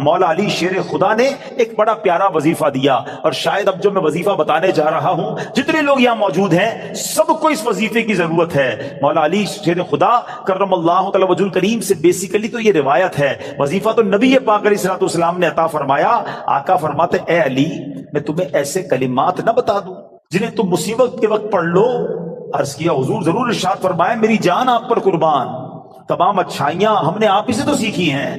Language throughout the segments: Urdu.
مولا علی شیر خدا نے ایک بڑا پیارا وظیفہ دیا، اور شاید اب جو میں وظیفہ بتانے جا رہا ہوں جتنے لوگ یہاں موجود ہیں سب کو اس وظیفے کی ضرورت ہے۔ مولا علی شیر خدا کرم اللہ تعالی وجہ الکریم سے بیسیکلی تو یہ روایت ہے، وظیفہ تو نبی پاک علیہ الصلوۃ والسلام نے عطا فرمایا۔ آقا فرماتے اے علی میں تمہیں ایسے کلمات نہ بتا دوں جنہیں تم مصیبت کے وقت پڑھ لو؟ عرض کیا حضور ضرور، ارشاد فرمایا میری جان آپ پر قربان، تمام اچھائیاں ہم نے آپ ہی سے تو سیکھی ہیں۔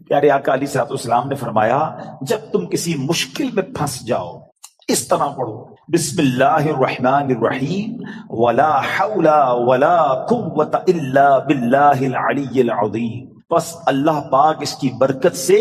پیارے آقا علیہ الصلوۃ والسلام نے فرمایا جب تم کسی مشکل میں پھنس جاؤ اس طرح پڑھو، بسم اللہ الرحمن الرحیم ولا حول ولا قوت الا باللہ العلی العظیم، بس اللہ پاک اس کی برکت سے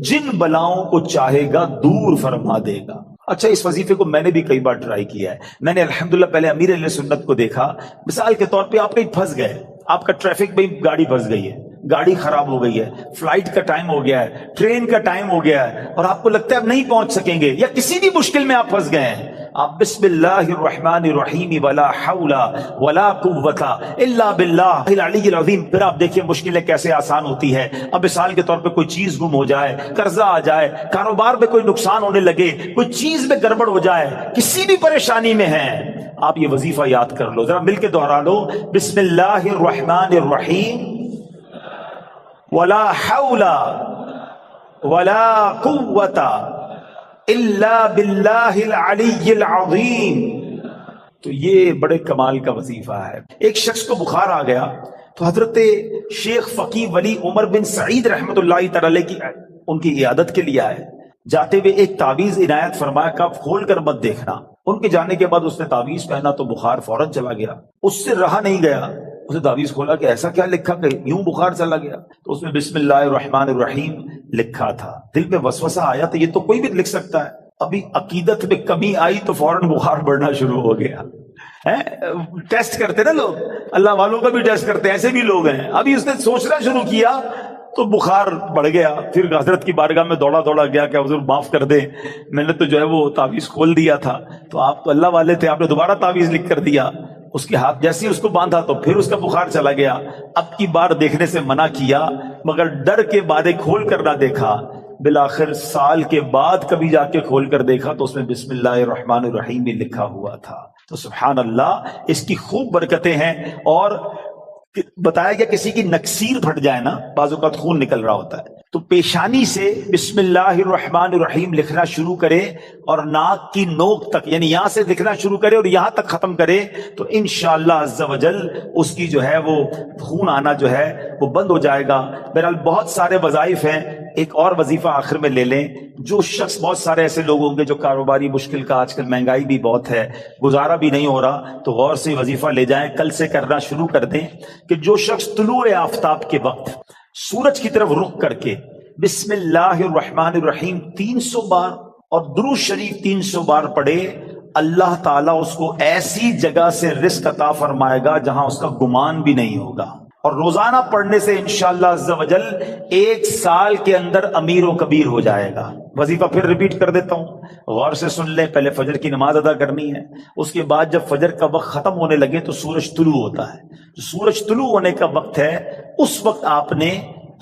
جن بلاؤں کو چاہے گا دور فرما دے گا۔ اچھا اس وظیفے کو میں نے بھی کئی بار ٹرائی کیا ہے، میں نے الحمدللہ پہلے امیر اہل سنت کو دیکھا، مثال کے طور پہ آپ کہیں پھنس گئے، آپ کا ٹریفک میں گاڑی پھنس گئی ہے، گاڑی خراب ہو گئی ہے، فلائٹ کا ٹائم ہو گیا ہے، ٹرین کا ٹائم ہو گیا ہے، اور آپ کو لگتا ہے آپ نہیں پہنچ سکیں گے، یا کسی بھی مشکل میں آپ پھنس گئے ہیں، آپ بسم اللہ الرحمن الرحیم ولا حول ولا قوت الا باللہ العلی العظیم، پھر آپ دیکھیں مشکلیں کیسے آسان ہوتی ہے۔ اب مثال کے طور پہ کوئی چیز گم ہو جائے، قرضہ آ جائے، کاروبار میں کوئی نقصان ہونے لگے، کوئی چیز میں گڑبڑ ہو جائے، کسی بھی پریشانی میں ہیں، آپ یہ وظیفہ یاد کر لو، ذرا مل کے دہرا لو، بسم اللہ الرحمن الرحیم ولا حول ولا قوت الا باللہ العلی العظیم۔ تو یہ بڑے کمال کا وظیفہ ہے۔ ایک شخص کو بخار آ گیا تو حضرت شیخ فقی ولی عمر بن سعید رحمۃ اللہ تعالی کی ان کی عیادت کے لیے آئے، جاتے ہوئے ایک تعویذ عنایت فرمایا کہ آپ کھول کر مت دیکھنا۔ ان کے جانے کے بعد اس نے تعویذ پہنا تو بخار فوراً چلا گیا، اس سے رہا نہیں گیا، اس نے تعویذ کھولا کہ ایسا کیا لکھا کہ یوں بخار چلا گیا، تو اس میں بسم اللہ الرحمن الرحیم لکھا تھا۔ دل میں وسوسہ آیا تو یہ تو کوئی بھی لکھ سکتا ہے، ابھی عقیدت میں کمی آئی تو فوراً بخار بڑھنا شروع ہو گیا۔ ٹیسٹ کرتے نا لوگ، اللہ والوں کا بھی ٹیسٹ کرتے ہیں، ایسے بھی لوگ ہیں۔ ابھی اس نے سوچنا شروع کیا تو بخار بڑھ گیا، پھر حضرت کی بارگاہ میں دوڑا گیا کہ حضور معاف کر دیں، میں نے تو جو ہے وہ تعویذ کھول دیا تھا، تو آپ تو اللہ والے تھے، آپ نے دوبارہ تعویذ لکھ کر دیا۔ اس کے ہاتھ جیسے ہی اس کو باندھا تو پھر اس کا بخار چلا گیا۔ اب کی بار دیکھنے سے منع کیا، مگر ڈر کے بعد کھول کر نہ دیکھا، بالآخر سال کے بعد کبھی جا کے کھول کر دیکھا تو اس میں بسم اللہ الرحمن الرحیم بھی لکھا ہوا تھا۔ تو سبحان اللہ، اس کی خوب برکتیں ہیں۔ اور بتایا گیا کسی کی نکسیر پھٹ جائے نا، بعض اوقات خون نکل رہا ہوتا ہے، تو پیشانی سے بسم اللہ الرحمن الرحیم لکھنا شروع کرے اور ناک کی نوک تک، یعنی یہاں سے لکھنا شروع کرے اور یہاں تک ختم کرے، تو انشاءاللہ عز و جل اس کی جو ہے وہ خون آنا جو ہے وہ بند ہو جائے گا۔ بہرحال بہت سارے وظائف ہیں، ایک اور وظیفہ آخر میں لے لیں۔ جو شخص، بہت سارے ایسے لوگ ہوں گے جو کاروباری مشکل کا، آج کل مہنگائی بھی بہت ہے، گزارا بھی نہیں ہو رہا، تو غور سے وظیفہ لے جائیں، کل سے کرنا شروع کر دیں کہ جو شخص طلوع آفتاب کے وقت سورج کی طرف رخ کر کے بسم اللہ الرحمن الرحیم 300 بار اور درود شریف 300 بار پڑھے، اللہ تعالیٰ اس کو ایسی جگہ سے رزق عطا فرمائے گا جہاں اس کا گمان بھی نہیں ہوگا، اور روزانہ پڑھنے سے انشاءاللہ عز و جل 1 سال کے اندر امیر و کبیر ہو جائے گا۔ وظیفہ پھر ریپیٹ کر دیتا ہوں، غور سے سن لیں۔ پہلے فجر کی نماز ادا کرنی ہے، اس کے بعد جب فجر کا وقت ختم ہونے لگے تو سورج طلوع ہوتا ہے، جو سورج طلوع ہونے کا وقت ہے اس وقت آپ نے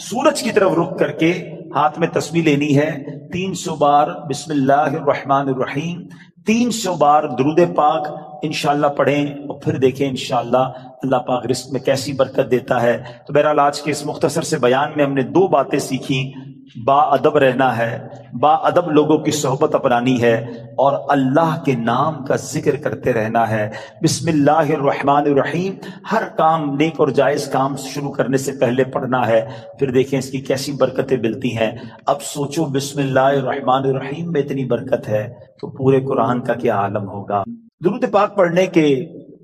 سورج کی طرف رخ کر کے ہاتھ میں تسبیح لینی ہے، 300 بار بسم اللہ الرحمن الرحیم، 300 بار درود پاک انشاءاللہ پڑھیں، اور پھر دیکھیں انشاءاللہ اللہ پاک رزق میں کیسی برکت دیتا ہے۔ تو بہرحال آج کے اس مختصر سے بیان میں ہم نے 2 باتیں سیکھی، با ادب رہنا ہے، با ادب لوگوں کی صحبت اپنانی ہے، اور اللہ کے نام کا ذکر کرتے رہنا ہے۔ بسم اللہ الرحمن الرحیم ہر کام، نیک اور جائز کام شروع کرنے سے پہلے پڑھنا ہے، پھر دیکھیں اس کی کیسی برکتیں ملتی ہیں۔ اب سوچو بسم اللہ الرحمن الرحیم میں اتنی برکت ہے تو پورے قرآن کا کیا عالم ہوگا۔ درود پاک پڑھنے کے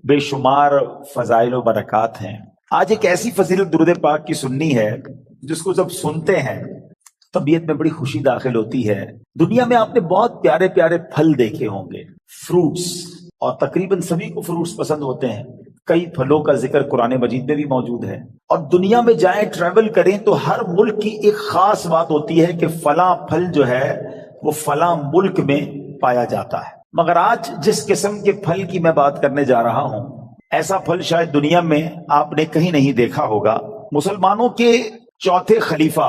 بے شمار فضائل و برکات ہیں۔ آج ایک ایسی فضیلت درود پاک کی سننی ہے جس کو جب سنتے ہیں طبیعت میں بڑی خوشی داخل ہوتی ہے۔ دنیا میں آپ نے بہت پیارے پیارے پھل دیکھے ہوں گے، فروٹس، اور تقریباً سبھی کو فروٹس پسند ہوتے ہیں۔ کئی پھلوں کا ذکر قرآن مجید میں بھی موجود ہے، اور دنیا میں جائیں ٹریول کریں تو ہر ملک کی ایک خاص بات ہوتی ہے کہ فلاں پھل جو ہے وہ فلاں ملک میں پایا جاتا ہے۔ مگر آج جس قسم کے پھل کی میں بات کرنے جا رہا ہوں، ایسا پھل شاید دنیا میں آپ نے کہیں نہیں دیکھا ہوگا۔ مسلمانوں کے چوتھے خلیفہ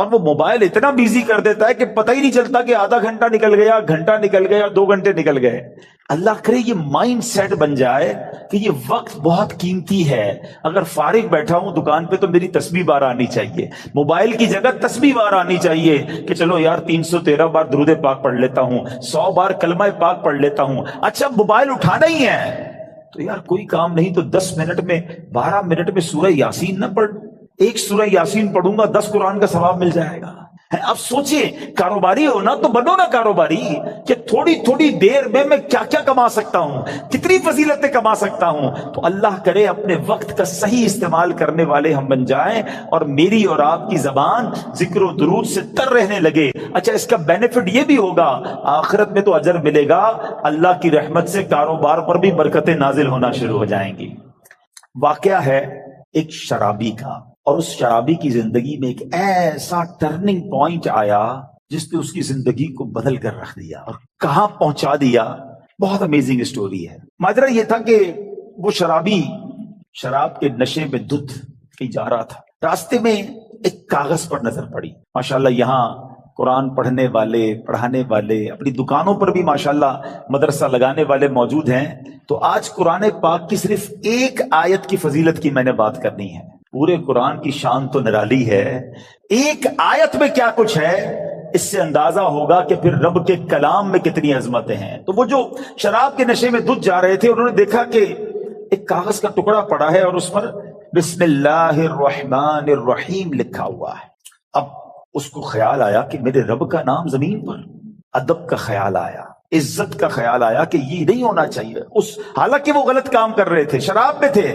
اور وہ موبائل اتنا بیزی کر دیتا ہے کہ پتہ ہی نہیں چلتا کہ آدھا گھنٹہ نکل گیا، گھنٹہ نکل گیا، 2 گھنٹے نکل گئے۔ اللہ کرے یہ مائنڈ سیٹ بن جائے کہ یہ وقت بہت قیمتی ہے، اگر فارغ بیٹھا ہوں دکان پہ تو میری تسبیح بار آنی چاہیے، موبائل کی جگہ تسبیح بار آنی چاہیے کہ چلو یار 313 بار درود پاک پڑھ لیتا ہوں، 100 بار کلمہ پاک پڑھ لیتا ہوں۔ اچھا موبائل اٹھانا ہی ہے تو یار کوئی کام نہیں تو 10 منٹ میں 12 منٹ میں سورہ یاسین نہ پڑھ، 1 سورہ یاسین پڑھوں گا 10 قرآن کا ثواب مل جائے گا۔ اب سوچیں کاروباری ہو نا تو بنو نا کاروباری کہ تھوڑی تھوڑی دیر میں کیا کیا کما سکتا ہوں، کتنی فضیلتیں کما سکتا ہوں۔ تو اللہ کرے اپنے وقت کا صحیح استعمال کرنے والے ہم بن جائیں اور میری اور آپ کی زبان ذکر و درود سے تر رہنے لگے۔ اچھا اس کا بینیفٹ یہ بھی ہوگا آخرت میں تو اجر ملے گا، اللہ کی رحمت سے کاروبار پر بھی برکتیں نازل ہونا شروع ہو جائیں گی۔ واقعہ ہے ایک شرابی کا، اور اس شرابی کی زندگی میں ایک ایسا ٹرننگ پوائنٹ آیا جس نے اس کی زندگی کو بدل کر رکھ دیا اور کہاں پہنچا دیا۔ بہت امیزنگ اسٹوری ہے۔ ماجرا یہ تھا کہ وہ شرابی شراب کے نشے میں دھت کہیں جا رہا تھا، راستے میں ایک کاغذ پر نظر پڑی۔ ماشاءاللہ یہاں قرآن پڑھنے والے، پڑھانے والے، اپنی دکانوں پر بھی ماشاءاللہ مدرسہ لگانے والے موجود ہیں۔ تو آج قرآن پاک کی صرف ایک آیت کی فضیلت کی میں نے بات کرنی ہے۔ پورے قرآن کی شان تو نرالی ہے، ایک آیت میں کیا کچھ ہے اس سے اندازہ ہوگا کہ پھر رب کے کلام میں کتنی عظمتیں ہیں۔ تو وہ جو شراب کے نشے میں دھت جا رہے تھے انہوں نے دیکھا کہ ایک کاغذ کا ٹکڑا پڑا ہے اور اس پر بسم اللہ الرحمن الرحیم لکھا ہوا ہے۔ اب اس کو خیال آیا کہ میرے رب کا نام زمین پر، ادب کا خیال آیا، عزت کا خیال آیا کہ یہ نہیں ہونا چاہیے۔ حالانکہ وہ غلط کام کر رہے تھے، شراب میں تھے،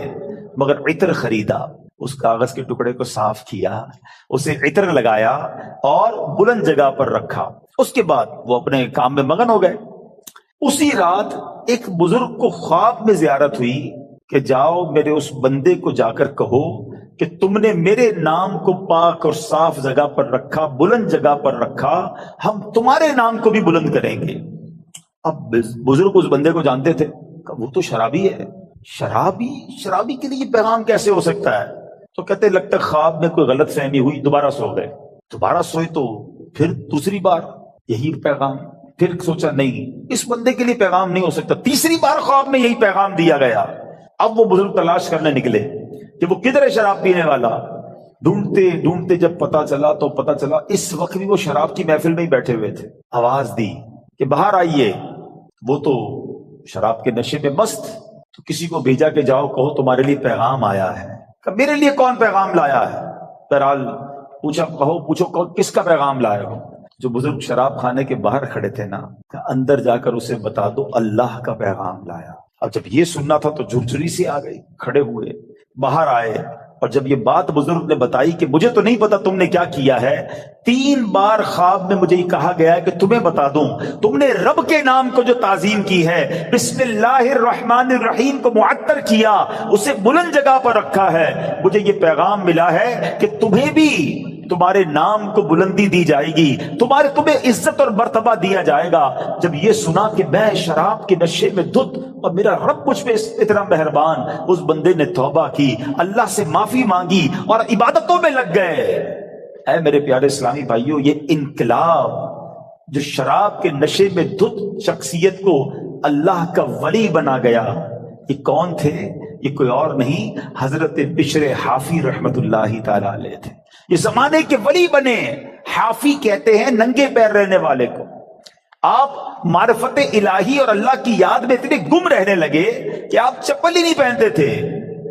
مگر عطر خریدا، اس کاغذ کے ٹکڑے کو صاف کیا، اسے عطر لگایا اور بلند جگہ پر رکھا۔ اس کے بعد وہ اپنے کام میں مگن ہو گئے۔ اسی رات ایک بزرگ کو خواب میں زیارت ہوئی کہ جاؤ میرے اس بندے کو جا کر کہو کہ تم نے میرے نام کو پاک اور صاف جگہ پر رکھا، بلند جگہ پر رکھا، ہم تمہارے نام کو بھی بلند کریں گے۔ اب بزرگ اس بندے کو جانتے تھے، وہ تو شرابی ہے، شرابی کے لیے پیغام کیسے ہو سکتا ہے؟ تو کہتے لگتا خواب میں کوئی غلط فہمی ہوئی، دوبارہ سو گئے، دوبارہ سوئے تو پھر دوسری بار یہی پیغام، پھر سوچا نہیں اس بندے کے لیے پیغام نہیں ہو سکتا، تیسری بار خواب میں یہی پیغام دیا گیا۔ اب وہ بزرگ تلاش کرنے نکلے کہ وہ کدھر ہے شراب پینے والا۔ ڈھونڈتے ڈھونڈتے جب پتا چلا اس وقت بھی وہ شراب کی محفل میں ہی بیٹھے ہوئے تھے۔ آواز دی کہ باہر آئیے، وہ تو شراب کے نشے میں مست، تو کسی کو بھیجا کہ جاؤ کہو تمہارے لیے پیغام آیا ہے۔ کہ میرے لیے کون پیغام لایا ہے؟ بہرحال پوچھو کس کا پیغام لائے ہو؟ جو بزرگ شراب خانے کے باہر کھڑے تھے نا، کہ اندر جا کر اسے بتا دو اللہ کا پیغام لایا۔ اب جب یہ سننا تھا تو جھرجھری سی آ گئی، کھڑے ہوئے باہر آئے، اور جب یہ بات بزرگ نے بتائی کہ مجھے تو نہیں پتا تم نے کیا کیا ہے، 3 بار خواب میں مجھے یہ کہا گیا ہے کہ تمہیں بتا دوں، تم نے رب کے نام کو جو تعظیم کی ہے، بسم اللہ الرحمن الرحیم کو معطر کیا، اسے بلند جگہ پر رکھا ہے، مجھے یہ پیغام ملا ہے کہ تمہیں بھی تمہارے نام کو بلندی دی جائے گی، تمہیں عزت اور مرتبہ دیا جائے گا۔ جب یہ سنا کہ میں شراب کے نشے میں دھت اور میرا رب مجھ پہ اتنا مہربان، اس بندے نے توبہ کی، اللہ سے معافی مانگی اور عبادتوں میں لگ گئے۔ اے میرے پیارے اسلامی بھائیوں، یہ انقلاب جو شراب کے نشے میں دھت شخصیت کو اللہ کا ولی بنا گیا، یہ کون تھے؟ یہ کوئی اور نہیں، حضرت بشر حافی رحمت اللہ تعالی علیہ تھے۔ یہ زمانے کے ولی بنے۔ حافی کہتے ہیں ننگے پیر رہنے والے کو۔ آپ معرفت الہی اور اللہ کی یاد میں اتنے گم رہنے لگے کہ آپ چپل ہی نہیں پہنتے تھے۔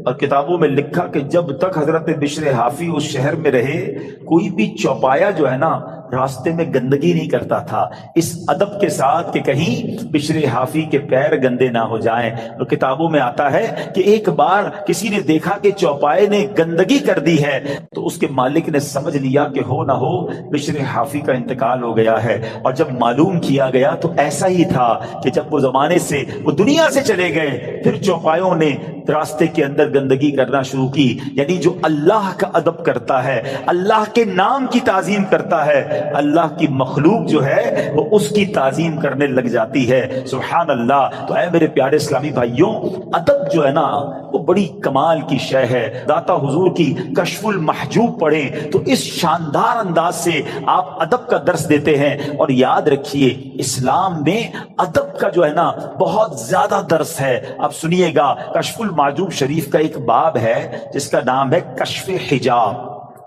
اور کتابوں میں لکھا کہ جب تک حضرت بشر حافی اس شہر میں رہے، کوئی بھی چوپایا جو ہے نا راستے میں گندگی نہیں کرتا تھا، اس ادب کے ساتھ کہ کہیں بشر حافی کے پیر گندے نہ ہو جائیں۔ اور کتابوں میں آتا ہے کہ ایک بار کسی نے دیکھا کہ چوپائے نے گندگی کر دی ہے، تو اس کے مالک نے سمجھ لیا کہ ہو نہ ہو بشر حافی کا انتقال ہو گیا ہے۔ اور جب معلوم کیا گیا تو ایسا ہی تھا کہ جب وہ زمانے سے وہ دنیا سے چلے گئے، پھر چوپایوں نے راستے کے اندر گندگی کرنا شروع کی۔ یعنی جو اللہ کا ادب کرتا ہے، اللہ کے نام کی تعظیم کرتا ہے، اللہ کی مخلوق جو ہے وہ اس کی تعظیم کرنے لگ جاتی ہے. سبحان اللہ. تو اے میرے پیارے اسلامی بھائیوں، ادب جو ہے نا وہ بڑی کمال کی شے ہے. داتا حضور کی کشف المحجوب پڑھیں تو اس شاندار انداز سے آپ ادب کا درس دیتے ہیں. اور یاد رکھیے اسلام میں ادب کا جو ہے نا بہت زیادہ درس ہے. آپ سنیے گا، کشف المحجوب شریف کا ایک باب ہے جس کا نام ہے کشف حجاب،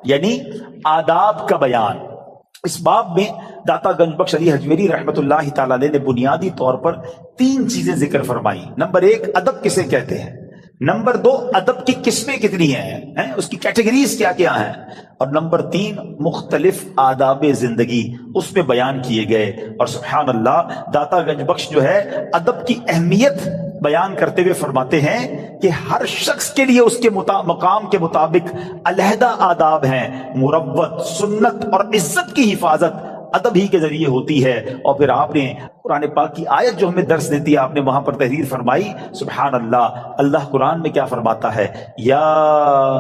یعنی آداب کا بیان. اس باب میں داتا گنج بخش علی حجویری رحمت اللہ تعالی علیہ نے بنیادی طور پر 3 چیزیں ذکر فرمائی. نمبر 1 ادب کسے کہتے ہیں، نمبر 2 ادب کی قسمیں کتنی ہیں، اس کی کیٹیگریز کیا کیا ہیں، اور نمبر 3 مختلف آداب زندگی اس میں بیان کیے گئے. اور سبحان اللہ داتا گنج بخش جو ہے ادب کی اہمیت بیان کرتے ہوئے فرماتے ہیں کہ ہر شخص کے لیے اس کے مقام کے مطابق علیحدہ آداب ہیں. مروت، سنت اور عزت کی حفاظت ادب ہی کے ذریعے ہوتی ہے. اور پھر آپ نے قرآن پاک کی آیت جو ہمیں درس دیتی ہے، آپ نے وہاں پر تحریر فرمائی. سبحان اللہ، اللہ قرآن میں کیا فرماتا ہے، یا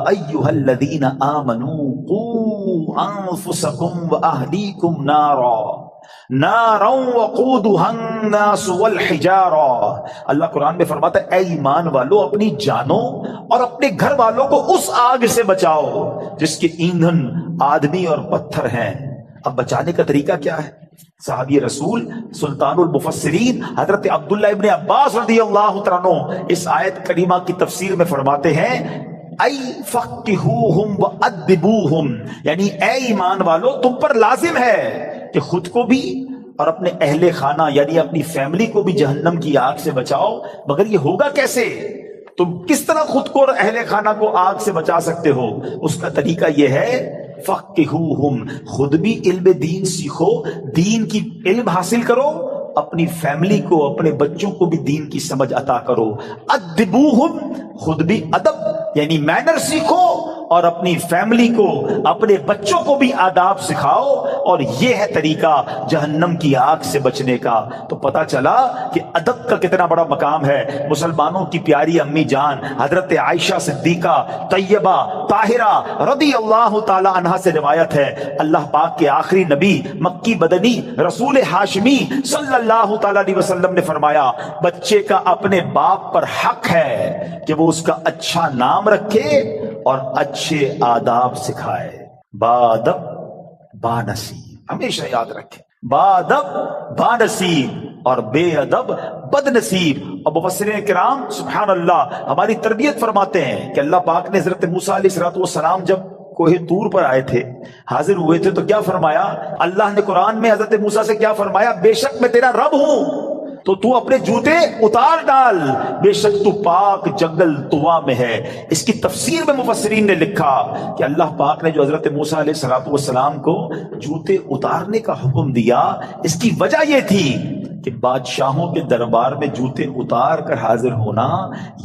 ایھا الذین آمنوا قوا انفسکم واہلیکم نارا وقودها الناس والحجارہ. اللہ قرآن میں فرماتا ہے اے ایمان والو اپنی جانوں اور اپنے گھر والوں کو اس آگ سے بچاؤ جس کے ایندھن آدمی اور پتھر ہیں. اب بچانے کا طریقہ کیا ہے؟ صحابی رسول سلطان المفسرین حضرت عبداللہ ابن عباس رضی اللہ تعالیٰ عنہ اس آیت کریمہ کی تفسیر میں فرماتے ہیں ای فقہوہم وادبوہم، یعنی اے ایمان والو تم پر لازم ہے کہ خود کو بھی اور اپنے اہل خانہ یعنی اپنی فیملی کو بھی جہنم کی آگ سے بچاؤ. مگر یہ ہوگا کیسے؟ تم کس طرح خود کو اور اہل خانہ کو آگ سے بچا سکتے ہو؟ اس کا طریقہ یہ ہے فقہوہم، خود بھی علم دین سیکھو، دین کی علم حاصل کرو، اپنی فیملی کو اپنے بچوں کو بھی دین کی سمجھ عطا کرو. ادبوہم، خود بھی ادب یعنی مینر سیکھو اور اپنی فیملی کو اپنے بچوں کو بھی آداب سکھاؤ. اور یہ ہے طریقہ جہنم کی آگ سے بچنے کا. تو پتا چلا کہ ادب کا کتنا بڑا مقام ہے. مسلمانوں کی پیاری امی جان حضرت عائشہ صدیقہ طیبہ طاہرہ رضی اللہ تعالی عنہا سے روایت ہے، اللہ پاک کے آخری نبی مکی بدنی رسول ہاشمی صلی اللہ تعالی علیہ وسلم نے فرمایا بچے کا اپنے باپ پر حق ہے کہ وہ اس کا اچھا نام رکھے اور اچھے آداب سکھائے. بادب بانصیب، ہمیشہ یاد رکھیں، بادب بانصیب اور بے ادب بد نصیب. اور مفسرین کرام سبحان اللہ ہماری تربیت فرماتے ہیں کہ اللہ پاک نے حضرت موسیٰ علیہ السلام جب کوہ طور پر آئے تھے، حاضر ہوئے تھے، تو کیا فرمایا؟ اللہ نے قرآن میں حضرت موسیٰ سے کیا فرمایا؟ بے شک میں تیرا رب ہوں تو اپنے جوتے اتار ڈال، بے شک تو پاک جنگل طوا میں ہے. اس کی تفسیر میں مفسرین نے لکھا کہ اللہ پاک نے جو حضرت موسیٰ علیہ السلام کو جوتے اتارنے کا حکم دیا، اس کی وجہ یہ تھی کہ بادشاہوں کے دربار میں جوتے اتار کر حاضر ہونا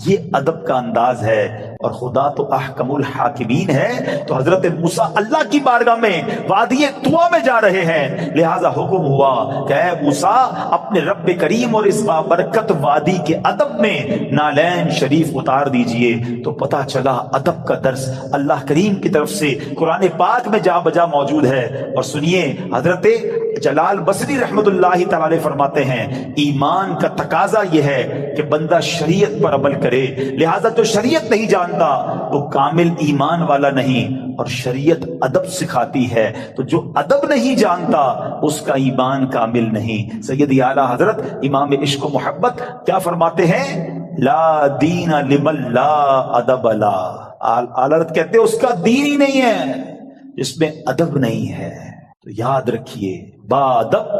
یہ ادب کا انداز ہے، اور خدا تو احکم الحاکمین ہے. تو حضرت موسیٰ اللہ کی بارگاہ میں وادی طوا میں جا رہے ہیں، لہذا حکم ہوا کہ اے موسیٰ اپنے رب کریم اور اس بابرکت وادی کے ادب میں نالین شریف اتار دیجئے. تو پتا چلا ادب کا درس اللہ کریم کی طرف سے قرآن پاک میں جا بجا موجود ہے. اور سنیے حضرت جلال بصری رحمت اللہ تعالی فرماتے ہیں ایمان کا تقاضا یہ ہے کہ بندہ شریعت پر عمل کرے، لہذا جو شریعت نہیں جانتا وہ کامل ایمان والا نہیں، اور شریعت ادب سکھاتی ہے تو جو ادب نہیں جانتا اس کا ایمان کامل نہیں. سیدی اعلیٰ حضرت امام عشق و محبت کیا فرماتے ہیں؟ لا دین لمن لا ادب لا. اعلیٰ حضرت کہتے ہیں اس کا دین ہی نہیں ہے جس میں ادب نہیں ہے. تو یاد رکھیے با ادب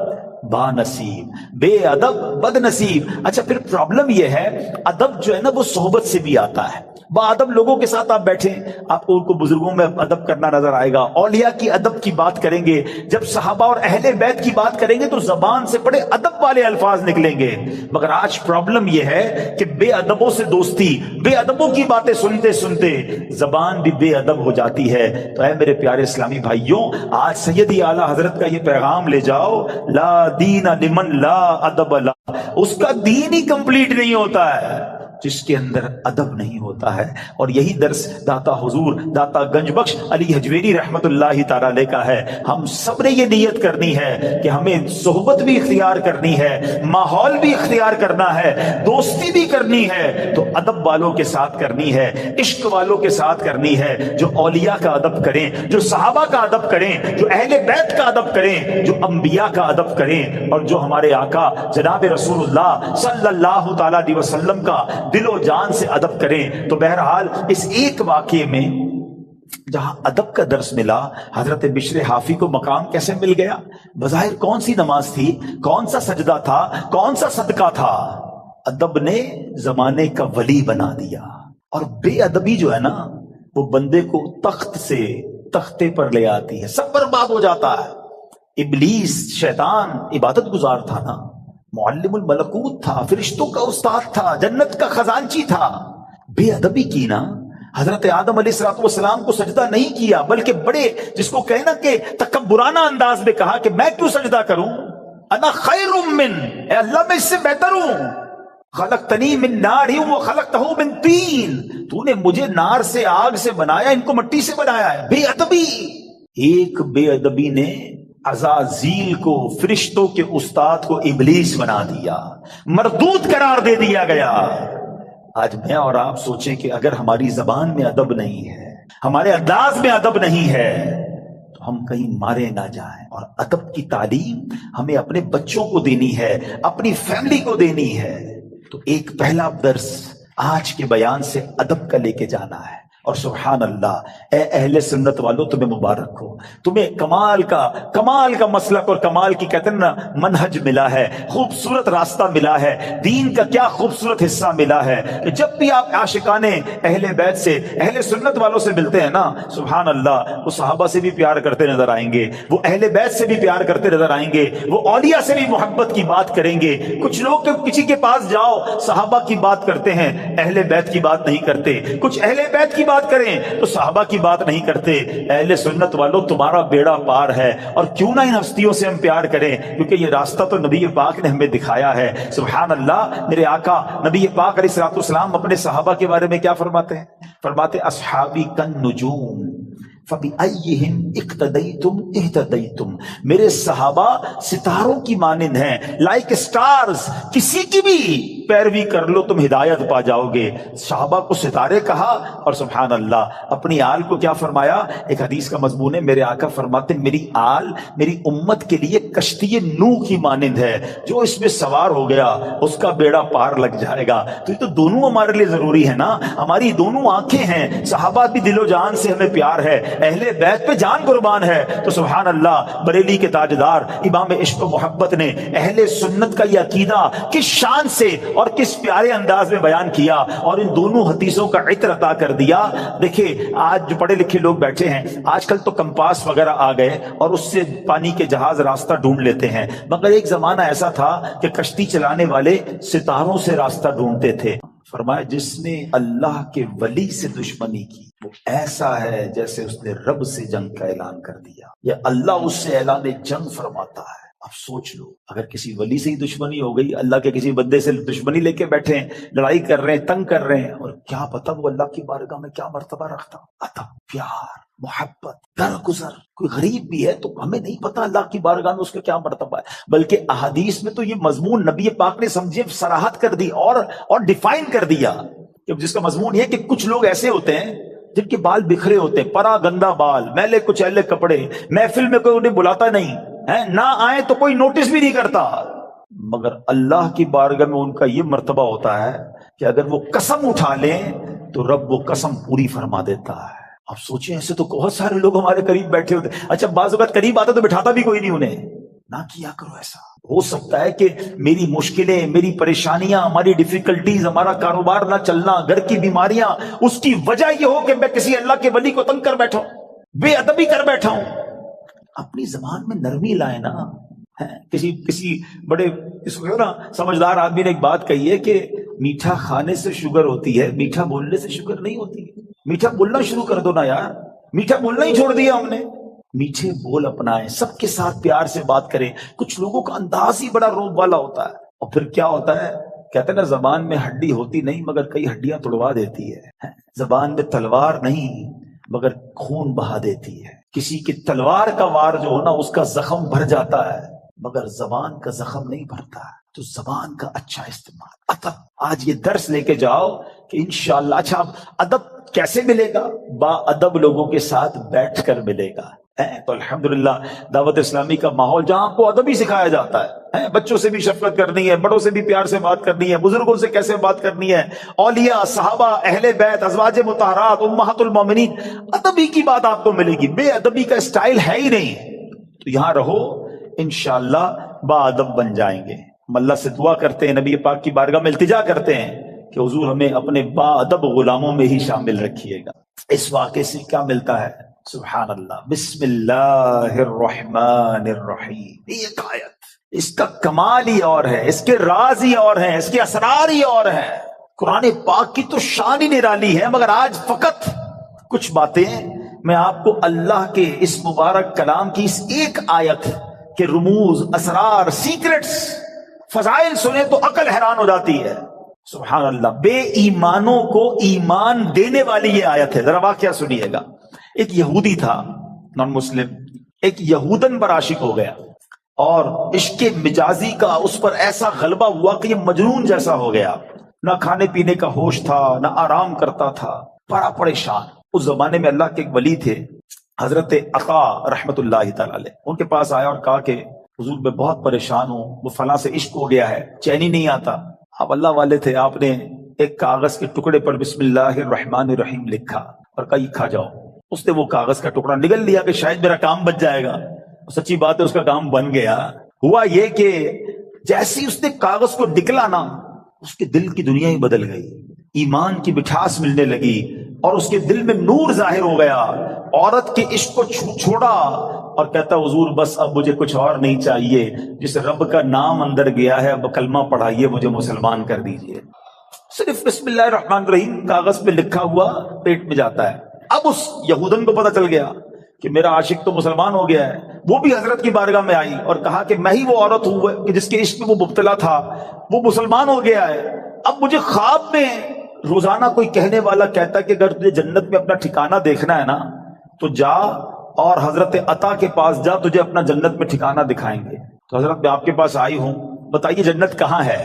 با نصیب، بے ادب بد نصیب. اچھا پھر پرابلم یہ ہے ادب جو ہے نا وہ صحبت سے بھی آتا ہے. با ادب لوگوں کے ساتھ آپ بیٹھیں، آپ کو ان کو بزرگوں میں ادب کرنا نظر آئے گا، اولیاء کی ادب کی بات کریں گے، جب صحابہ اور اہل بیت کی بات کریں گے تو زبان سے بڑے ادب والے الفاظ نکلیں گے. مگر آج پرابلم یہ ہے کہ بے ادبوں سے دوستی، بے ادبوں کی باتیں سنتے سنتے زبان بھی بے ادب ہو جاتی ہے. تو اے میرے پیارے اسلامی بھائیوں، آج سیدی اعلیٰ حضرت کا یہ پیغام لے جاؤ، لا دین لمن لا ادب لا. اس کا دین ہی کمپلیٹ نہیں ہوتا ہے جس کے اندر ادب نہیں ہوتا ہے. اور یہی درس داتا حضور داتا گنج بخش علی حجویری رحمت اللہ تعالی علیہ کا ہے. ہم سب نے یہ نیت کرنی ہے کہ ہمیں صحبت بھی اختیار کرنی ہے, ماحول بھی اختیار کرنا ہے, دوستی بھی کرنی ہے تو ادب والوں کے ساتھ کرنی ہے, عشق والوں کے ساتھ کرنی ہے, جو اولیاء کا ادب کریں, جو صحابہ کا ادب کریں, جو اہل بیت کا ادب کریں, جو انبیاء کا ادب کریں, اور جو ہمارے آقا جناب رسول اللہ صلی اللہ تعالی علیہ وسلم کا دل و جان سے ادب کریں. تو بہرحال اس ایک واقعے میں جہاں ادب کا درس ملا, حضرت بشر حافی کو مقام کیسے مل گیا؟ بظاہر کون سی نماز تھی, کون سا سجدہ تھا, کون سا صدقہ تھا, ادب نے زمانے کا ولی بنا دیا. اور بے ادبی جو ہے نا وہ بندے کو تخت سے تختے پر لے آتی ہے, سب برباد ہو جاتا ہے. ابلیس شیطان عبادت گزار تھا نا, معلم الملکوت تھا, فرشتوں کا استاد تھا, جنت کا خزانچی تھا. بے ادبی کی نا, حضرت آدم علیہ السلام کو سجدہ نہیں کیا, بلکہ بڑے جس کو کہنا کہ تکبرانہ انداز میں کہا کہ میں کیوں سجدہ کروں, انا خیر من, اے اللہ میں اس سے بہتر ہوں, خلقتنی من نار وخلقتہ من طین, تو نے مجھے نار سے آگ سے بنایا, ان کو مٹی سے بنایا ہے. بے ادبی, ایک بے ادبی نے عزازیل کو, فرشتوں کے استاد کو ابلیس بنا دیا, مردود قرار دے دیا گیا. آج میں اور آپ سوچیں کہ اگر ہماری زبان میں ادب نہیں ہے, ہمارے انداز میں ادب نہیں ہے, تو ہم کہیں مارے نہ جائیں. اور ادب کی تعلیم ہمیں اپنے بچوں کو دینی ہے, اپنی فیملی کو دینی ہے. تو ایک پہلا درس آج کے بیان سے ادب کا لے کے جانا ہے. اور سبحان اللہ, اے اہل سنت والوں تمہیں مبارک ہو, تمہیں کمال کا مسلک اور کمال کی کہتے ہیں نا منہج ملا ہے, خوبصورت راستہ ملا ہے, دین کا کیا خوبصورت حصہ ملا ہے. جب بھی آپ عاشقان اہل بیت سے, اہل سنت والوں سے ملتے ہیں نا, سبحان اللہ, وہ صحابہ سے بھی پیار کرتے نظر آئیں گے, وہ اہل بیت سے بھی پیار کرتے نظر آئیں گے, وہ اولیاء سے بھی محبت کی بات کریں گے. کچھ لوگ تو کسی کے پاس جاؤ صحابہ کی بات کرتے ہیں, اہل بیت کی بات نہیں کرتے. کچھ اہل بیت کی بات کریں تو صحابہ کی بات نہیں کرتے. اہل سنت والوں تمہارا بیڑا پار ہے, اور کیوں نہ ان ہستیوں سے ہم پیار کریں, کیونکہ یہ راستہ تو نبی پاک نے ہمیں دکھایا ہے. سبحان اللہ, میرے آقا نبی پاک علیہ الصلوۃ والسلام اپنے صحابہ کے بارے میں کیا فرماتے ہیں؟ فرماتے اصحابی کن نجوم فبأیہم اقتدیتم اہتدیتم, میرے صحابہ ستاروں کی مانند ہیں, لائک سٹارز, کسی کی بھی پیروی کر لو تم ہدایت پا جاؤ گے. صحابہ کو ستارے کہا, اور سبحان اللہ اپنی آل کو کیا فرمایا؟ ایک حدیث کا مضمون ہے, میرے آقا فرماتے میری آل میری امت کے لیے کشتی نوح کی مانند ہے, جو اس میں سوار ہو گیا اس کا بیڑا پار لگ جائے گا. تو یہ تو دونوں ہمارے لیے ضروری ہے نا, ہماری دونوں آنکھیں ہیں. صحابہ بھی دل و جان سے ہمیں پیار ہے, اہل بیت پہ جان قربان ہے. تو سبحان اللہ, بریلی کے تاجدار امام عشق و محبت نے اہل سنت کا یہ عقیدہ کس شان سے اور کس پیارے انداز میں بیان کیا, اور ان دونوں حدیثوں کا عطر عطا کر دیا. دیکھیں آج جو پڑھے لکھے لوگ بیٹھے ہیں, آج کل تو کمپاس وغیرہ آ گئے اور اس سے پانی کے جہاز راستہ ڈھونڈ لیتے ہیں, مگر ایک زمانہ ایسا تھا کہ کشتی چلانے والے ستاروں سے راستہ ڈھونڈتے تھے. فرمایا جس نے اللہ کے ولی سے دشمنی کی وہ ایسا ہے جیسے اس نے رب سے جنگ کا اعلان کر دیا, یا اللہ اس سے اعلان جنگ فرماتا ہے. اب سوچ لو, اگر کسی ولی سے ہی دشمنی ہو گئی, اللہ کے کسی بندے سے دشمنی لے کے بیٹھے ہیں, لڑائی کر رہے ہیں, تنگ کر رہے ہیں, اور کیا پتا وہ اللہ کی بارگاہ میں کیا مرتبہ رکھتا. ادب, پیار, محبت, درگزر. کوئی غریب بھی ہے تو ہمیں نہیں پتا اللہ کی بارگاہ میں اس کا کیا مرتبہ ہے, بلکہ احادیث میں تو یہ مضمون نبی پاک نے سمجھے صراحت کر دی اور ڈیفائن کر دیا, جس کا مضمون یہ کہ کچھ لوگ ایسے ہوتے ہیں جن کے بال بکھرے ہوتے ہیں, پرا گندا بال, میلے کچیلے کپڑے, محفل میں کوئی انہیں بلاتا نہیں ہے, نہ آئے تو کوئی نوٹس بھی نہیں کرتا, مگر اللہ کی بارگاہ میں ان کا یہ مرتبہ ہوتا ہے کہ اگر وہ قسم اٹھا لیں تو رب وہ قسم پوری فرما دیتا ہے. اب سوچیں, ایسے تو بہت سارے لوگ ہمارے قریب بیٹھے ہوتے ہیں. اچھا بعض اوقات قریب آتا تو بٹھاتا بھی کوئی نہیں انہیں. نہ کیا کرو ایسا. ہو سکتا ہے کہ میری مشکلیں, میری پریشانیاں, ہماری ڈیفیکلٹیز, ہمارا کاروبار نہ چلنا, گھر کی بیماریاں, اس کی وجہ یہ ہو کہ میں کسی اللہ کے ولی کو تنگ کر بیٹھا ہوں, بے ادبی کر بیٹھا ہوں. اپنی زبان میں نرمی لائے نا. کسی بڑے سمجھدار آدمی نے ایک بات کہی ہے کہ میٹھا کھانے سے شوگر ہوتی ہے, میٹھا بولنے سے شوگر نہیں ہوتی. میٹھا بولنا شروع کر دو نا یار, میٹھا بولنا ہی چھوڑ دیا ہم نے. میٹھے بول اپنائیں, سب کے ساتھ پیار سے بات کریں. کچھ لوگوں کا انداز ہی بڑا روب والا ہوتا ہے, اور پھر کیا ہوتا ہے کہتے ہیں نا زبان میں ہڈی ہوتی نہیں مگر کئی ہڈیاں توڑوا دیتی ہے، زبان میں تلوار نہیں مگر خون بہا دیتی ہے، کسی کی تلوار کا وار جو ہونا اس کا زخم بھر جاتا ہے مگر زبان کا زخم نہیں بھرتا، تو زبان کا اچھا استعمال، ادب۔ آج یہ درس لے کے جاؤ کہ انشاءاللہ۔ اچھا اب ادب کیسے ملے گا؟ با ادب لوگوں کے ساتھ بیٹھ کر ملے گا۔ تو الحمدللہ دعوت اسلامی کا ماحول جہاں آپ کو ادب ہی سکھایا جاتا ہے، بچوں سے بھی شفقت کرنی ہے، بڑوں سے بھی پیار سے بات کرنی ہے، بزرگوں سے کیسے بات کرنی ہے، اولیاء، صحابہ، اہل بیت، ازواج مطہرات، امہات المومنین، ادب ہی کی بات آپ کو ملے گی، بے ادبی کا اسٹائل ہے ہی نہیں۔ تو یہاں رہو، انشاءاللہ با ادب بن جائیں گے۔ ہم اللہ سے دعا کرتے ہیں، نبی پاک کی بارگاہ میں التجا کرتے ہیں کہ حضور ہمیں اپنے با ادب غلاموں میں ہی شامل رکھیے گا۔ اس واقعے سے کیا ملتا ہے؟ سبحان اللہ، بسم اللہ الرحمن الرحیم، ایک آیت، اس کا کمال ہی اور ہے، اس کے راز ہی اور ہیں، اس کے اسرار ہی اور ہیں۔ قرآن پاک کی تو شان ہی نرالی ہے، مگر آج فقط کچھ باتیں میں آپ کو اللہ کے اس مبارک کلام کی اس ایک آیت کے رموز، اسرار، سیکرٹس، فضائل سنیں تو عقل حیران ہو جاتی ہے۔ سبحان اللہ، بے ایمانوں کو ایمان دینے والی یہ آیت ہے۔ ذرا واقعہ سنیے گا۔ ایک یہودی تھا، نان مسلم، ایک یہودن پر عاشق ہو گیا اور عشق مجازی کا اس پر ایسا غلبہ ہوا کہ یہ مجنون جیسا ہو گیا، نہ کھانے پینے کا ہوش تھا، نہ آرام کرتا تھا، بڑا پریشان۔ اس زمانے میں اللہ کے ایک ولی تھے، حضرت عطا رحمت اللہ تعالی علیہ، ان کے پاس آیا اور کہا کہ حضور میں بہت پریشان ہوں، وہ فلاں سے عشق ہو گیا ہے، چین ہی نہیں آتا۔ آپ اللہ والے تھے، آپ نے ایک کاغذ کے ٹکڑے پر بسم اللہ الرحمن الرحیم لکھا اور کہا یہ کھا جاؤ۔ اس نے وہ کاغذ کا ٹکڑا نگل لیا کہ شاید میرا کام بچ جائے گا۔ سچی بات ہے، اس کا کام بن گیا۔ ہوا یہ کہ جیسی اس نے کاغذ کو نکلا نا، اس کے دل کی دنیا ہی بدل گئی، ایمان کی مٹھاس ملنے لگی اور اس کے دل میں نور ظاہر ہو گیا۔ عورت کے عشق کو چھوڑا اور کہتا حضور بس اب مجھے کچھ اور نہیں چاہیے، جس رب کا نام اندر گیا ہے اب کلمہ پڑھائیے، مجھے مسلمان کر دیجئے۔ صرف بسم اللہ الرحمن الرحیم کاغذ پہ لکھا ہوا پیٹ میں جاتا ہے۔ اب اس یہودن کو پتہ چل گیا کہ میرا عاشق تو مسلمان ہو گیا ہے۔ وہ بھی حضرت کی بارگاہ میں آئی اور کہا کہ میں ہی وہ عورت ہوں کہ جس کے عشق میں وہ مبتلا تھا، وہ مسلمان ہو گیا ہے۔ اب مجھے خواب میں روزانہ کوئی کہنے والا کہتا کہ اگر تجھے جنت میں اپنا ٹھکانہ دیکھنا ہے نا تو جا اور حضرت عطا کے پاس جا، تجھے اپنا جنت میں ٹھکانہ دکھائیں گے۔ تو حضرت میں آپ کے پاس آئی ہوں، بتائیے جنت کہاں ہے؟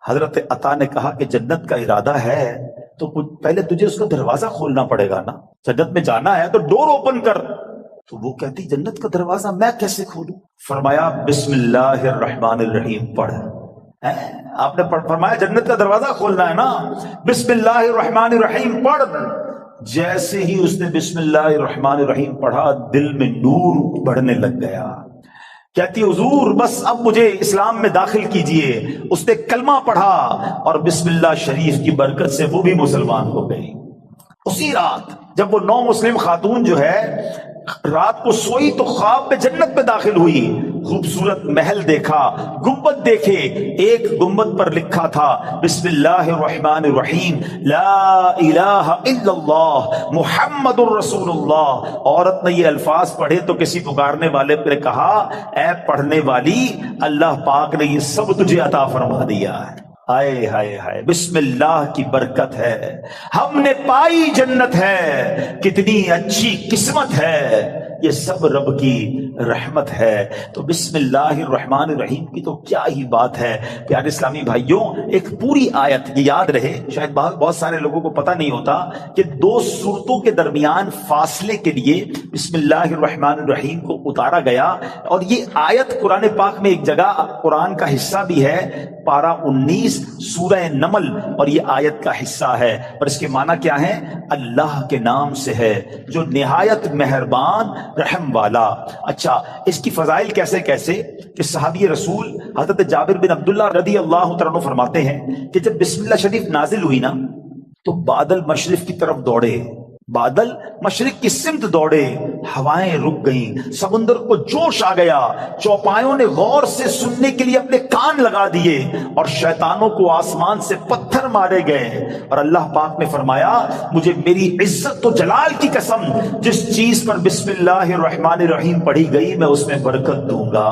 حضرت عطا نے کہا کہ جنت کا ارادہ ہے تو پہلے تجھے اس کا دروازہ کھولنا پڑے گا نا، جنت میں جانا ہے تو ڈور اوپن کر۔ تو وہ کہتی جنت کا دروازہ میں کیسے کھولوں؟ فرمایا بسم اللہ الرحمن الرحیم پڑھ۔ آپ نے فرمایا جنت کا دروازہ کھولنا ہے نا، بسم اللہ الرحمن الرحیم پڑھ۔ جیسے ہی اس نے بسم اللہ الرحمن الرحیم پڑھا، دل میں نور بڑھنے لگ گیا۔ کہتی حضور بس اب مجھے اسلام میں داخل کیجئے۔ اس نے کلمہ پڑھا اور بسم اللہ شریف کی برکت سے وہ بھی مسلمان ہو گئی۔ اسی رات جب وہ نو مسلم خاتون جو ہے رات کو سوئی تو خواب میں جنت میں داخل ہوئی، خوبصورت محل دیکھا، گنبد دیکھے، ایک گنبد پر لکھا تھا بسم اللہ الرحمن الرحیم لا الہ الا اللہ محمد الرسول اللہ۔ عورت نے یہ الفاظ پڑھے تو کسی پکارنے والے پر کہا اے پڑھنے والی، اللہ پاک نے یہ سب تجھے عطا فرما دیا ہے۔ ہائے ہائے ہائے، بسم اللہ کی برکت ہے، ہم نے پائی جنت ہے، کتنی اچھی قسمت ہے، یہ سب رب کی رحمت ہے۔ تو بسم اللہ الرحمن الرحیم کی تو کیا ہی بات ہے۔ پیارے اسلامی بھائیوں، ایک پوری آیت یہ یاد رہے، شاید بہت سارے لوگوں کو پتہ نہیں ہوتا کہ دو سورتوں کے درمیان فاصلے کے لیے بسم اللہ الرحمن الرحیم کو اتارا گیا، اور یہ آیت قرآن پاک میں ایک جگہ قرآن کا حصہ بھی ہے، پارہ 19 سورہ نمل، اور یہ آیت کا حصہ ہے، اور اس کے معنی کیا ہے؟ اللہ کے نام سے ہے جو نہایت مہربان رحم والا۔ اچھا، اس کی فضائل کیسے کہ صحابی رسول حضرت جابر بن عبداللہ رضی اللہ تعالیٰ عنہ فرماتے ہیں کہ جب بسم اللہ شریف نازل ہوئی نا تو بادل مشرق کی طرف دوڑے، بادل مشرق کی سمت دوڑے، ہوائیں رک گئیں، سمندر کو جوش آ گیا، چوپایوں نے غور سے سننے کے لیے اپنے کان لگا دیے، اور شیطانوں کو آسمان سے پتھر مارے گئے، اور اللہ پاک نے فرمایا مجھے میری عزت و جلال کی قسم، جس چیز پر بسم اللہ الرحمن الرحیم پڑھی گئی میں اس میں برکت دوں گا۔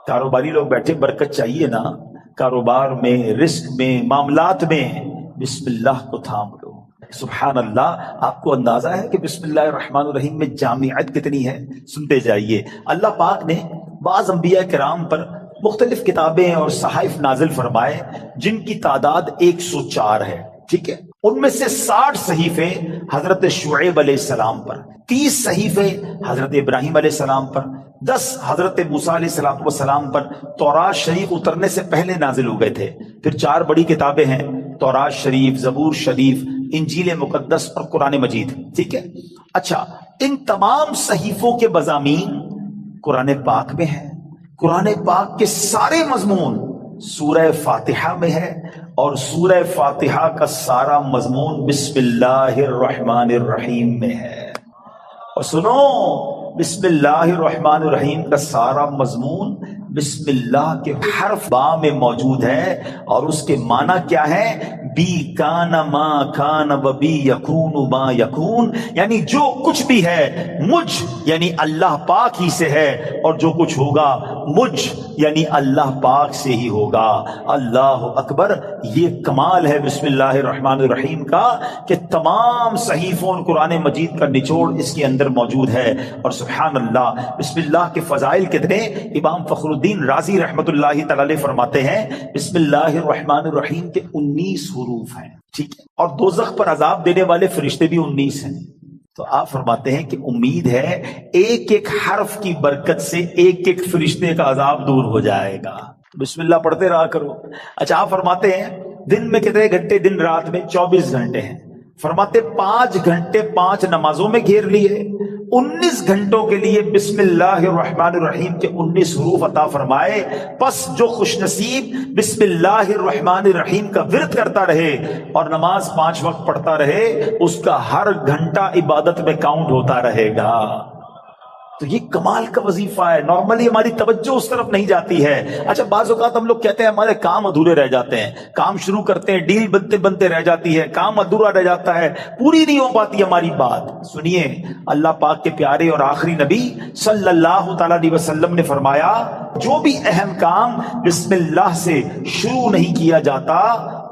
کاروباری لوگ بیٹھے، برکت چاہیے نا، کاروبار میں، رزق میں، معاملات میں بسم اللہ کو تھام لو۔ سبحان اللہ، آپ کو اندازہ ہے کہ بسم اللہ الرحمن الرحیم میں جامعیت کتنی ہے؟ سنتے جائیے۔ اللہ پاک نے بعض انبیاء کرام پر مختلف کتابیں اور صحائف نازل فرمائے جن کی تعداد 104 ہے، ٹھیک ہے؟ ان میں سے 60 صحیفے حضرت شعیب علیہ السلام پر، 30 صحیفے حضرت ابراہیم علیہ السلام پر، 10 حضرت موسیٰ علیہ السلام پر تورات شریف اترنے سے پہلے نازل ہو گئے تھے۔ پھر 4 بڑی کتابیں ہیں، تورات شریف، زبور شریف، انجیل مقدس اور قرآن مجید، ٹھیک ہے؟ اچھا، ان تمام صحیفوں کے مضامین قرآن پاک میں ہیں۔ قرآن پاک کے سارے مضمون سورہ فاتحہ میں ہے، اور سورہ فاتحہ کا سارا مضمون بسم اللہ الرحمن الرحیم میں ہے۔ اور سنو، بسم اللہ الرحمن الرحیم کا سارا مضمون بسم اللہ کے حرف با میں موجود ہے، اور اس کے معنی کیا ہے؟ بی کان ما کان و بی یکون ما یکون، یعنی جو کچھ بھی ہے مجھ یعنی اللہ پاک ہی سے ہے، اور جو کچھ ہوگا مجھ یعنی اللہ پاک سے ہی ہوگا۔ اللہ اکبر! یہ کمال ہے بسم اللہ الرحمن الرحیم کا کہ تمام صحیفوں اور قرآن مجید کا نچوڑ اس کے اندر موجود ہے۔ اور سبحان اللہ، بسم اللہ کے فضائل کتنے! امام فخر الدین رازی رحمت اللہ تعالی علیہ فرماتے ہیں بسم اللہ الرحمن الرحیم کے 19 حروف ہیں، ٹھیک ہے؟ اور دوزخ پر عذاب دینے والے فرشتے بھی 19 ہیں۔ تو آپ فرماتے ہیں کہ امید ہے ایک ایک حرف کی برکت سے ایک ایک فرشتے کا عذاب دور ہو جائے گا۔ بسم اللہ پڑھتے رہا کرو۔ اچھا، آپ فرماتے ہیں دن میں کتنے گھنٹے؟ دن رات میں 24 گھنٹے ہیں۔ فرماتے 5 گھنٹے 5 نمازوں میں گھیر لیے، 19 گھنٹوں کے لیے بسم اللہ الرحمن الرحیم کے 19 حروف عطا فرمائے۔ پس جو خوش نصیب بسم اللہ الرحمن الرحیم کا ورد کرتا رہے اور نماز 5 وقت پڑھتا رہے، اس کا ہر گھنٹہ عبادت میں کاؤنٹ ہوتا رہے گا۔ تو یہ کمال کا وظیفہ ہے۔ نارملی ہماری توجہ اس طرف نہیں جاتی ہے۔ اچھا، بعض اوقات ہم لوگ کہتے ہیں ہمارے کام ادھورے رہ جاتے ہیں، کام شروع کرتے ہیں، ڈیل بنتے بنتے رہ جاتی ہے، کام ادھورا رہ جاتا ہے، پوری نہیں ہو پاتی ہماری بات۔ سنیے، اللہ پاک کے پیارے اور آخری نبی صلی اللہ تعالی علیہ وسلم نے فرمایا، جو بھی اہم کام بسم اللہ سے شروع نہیں کیا جاتا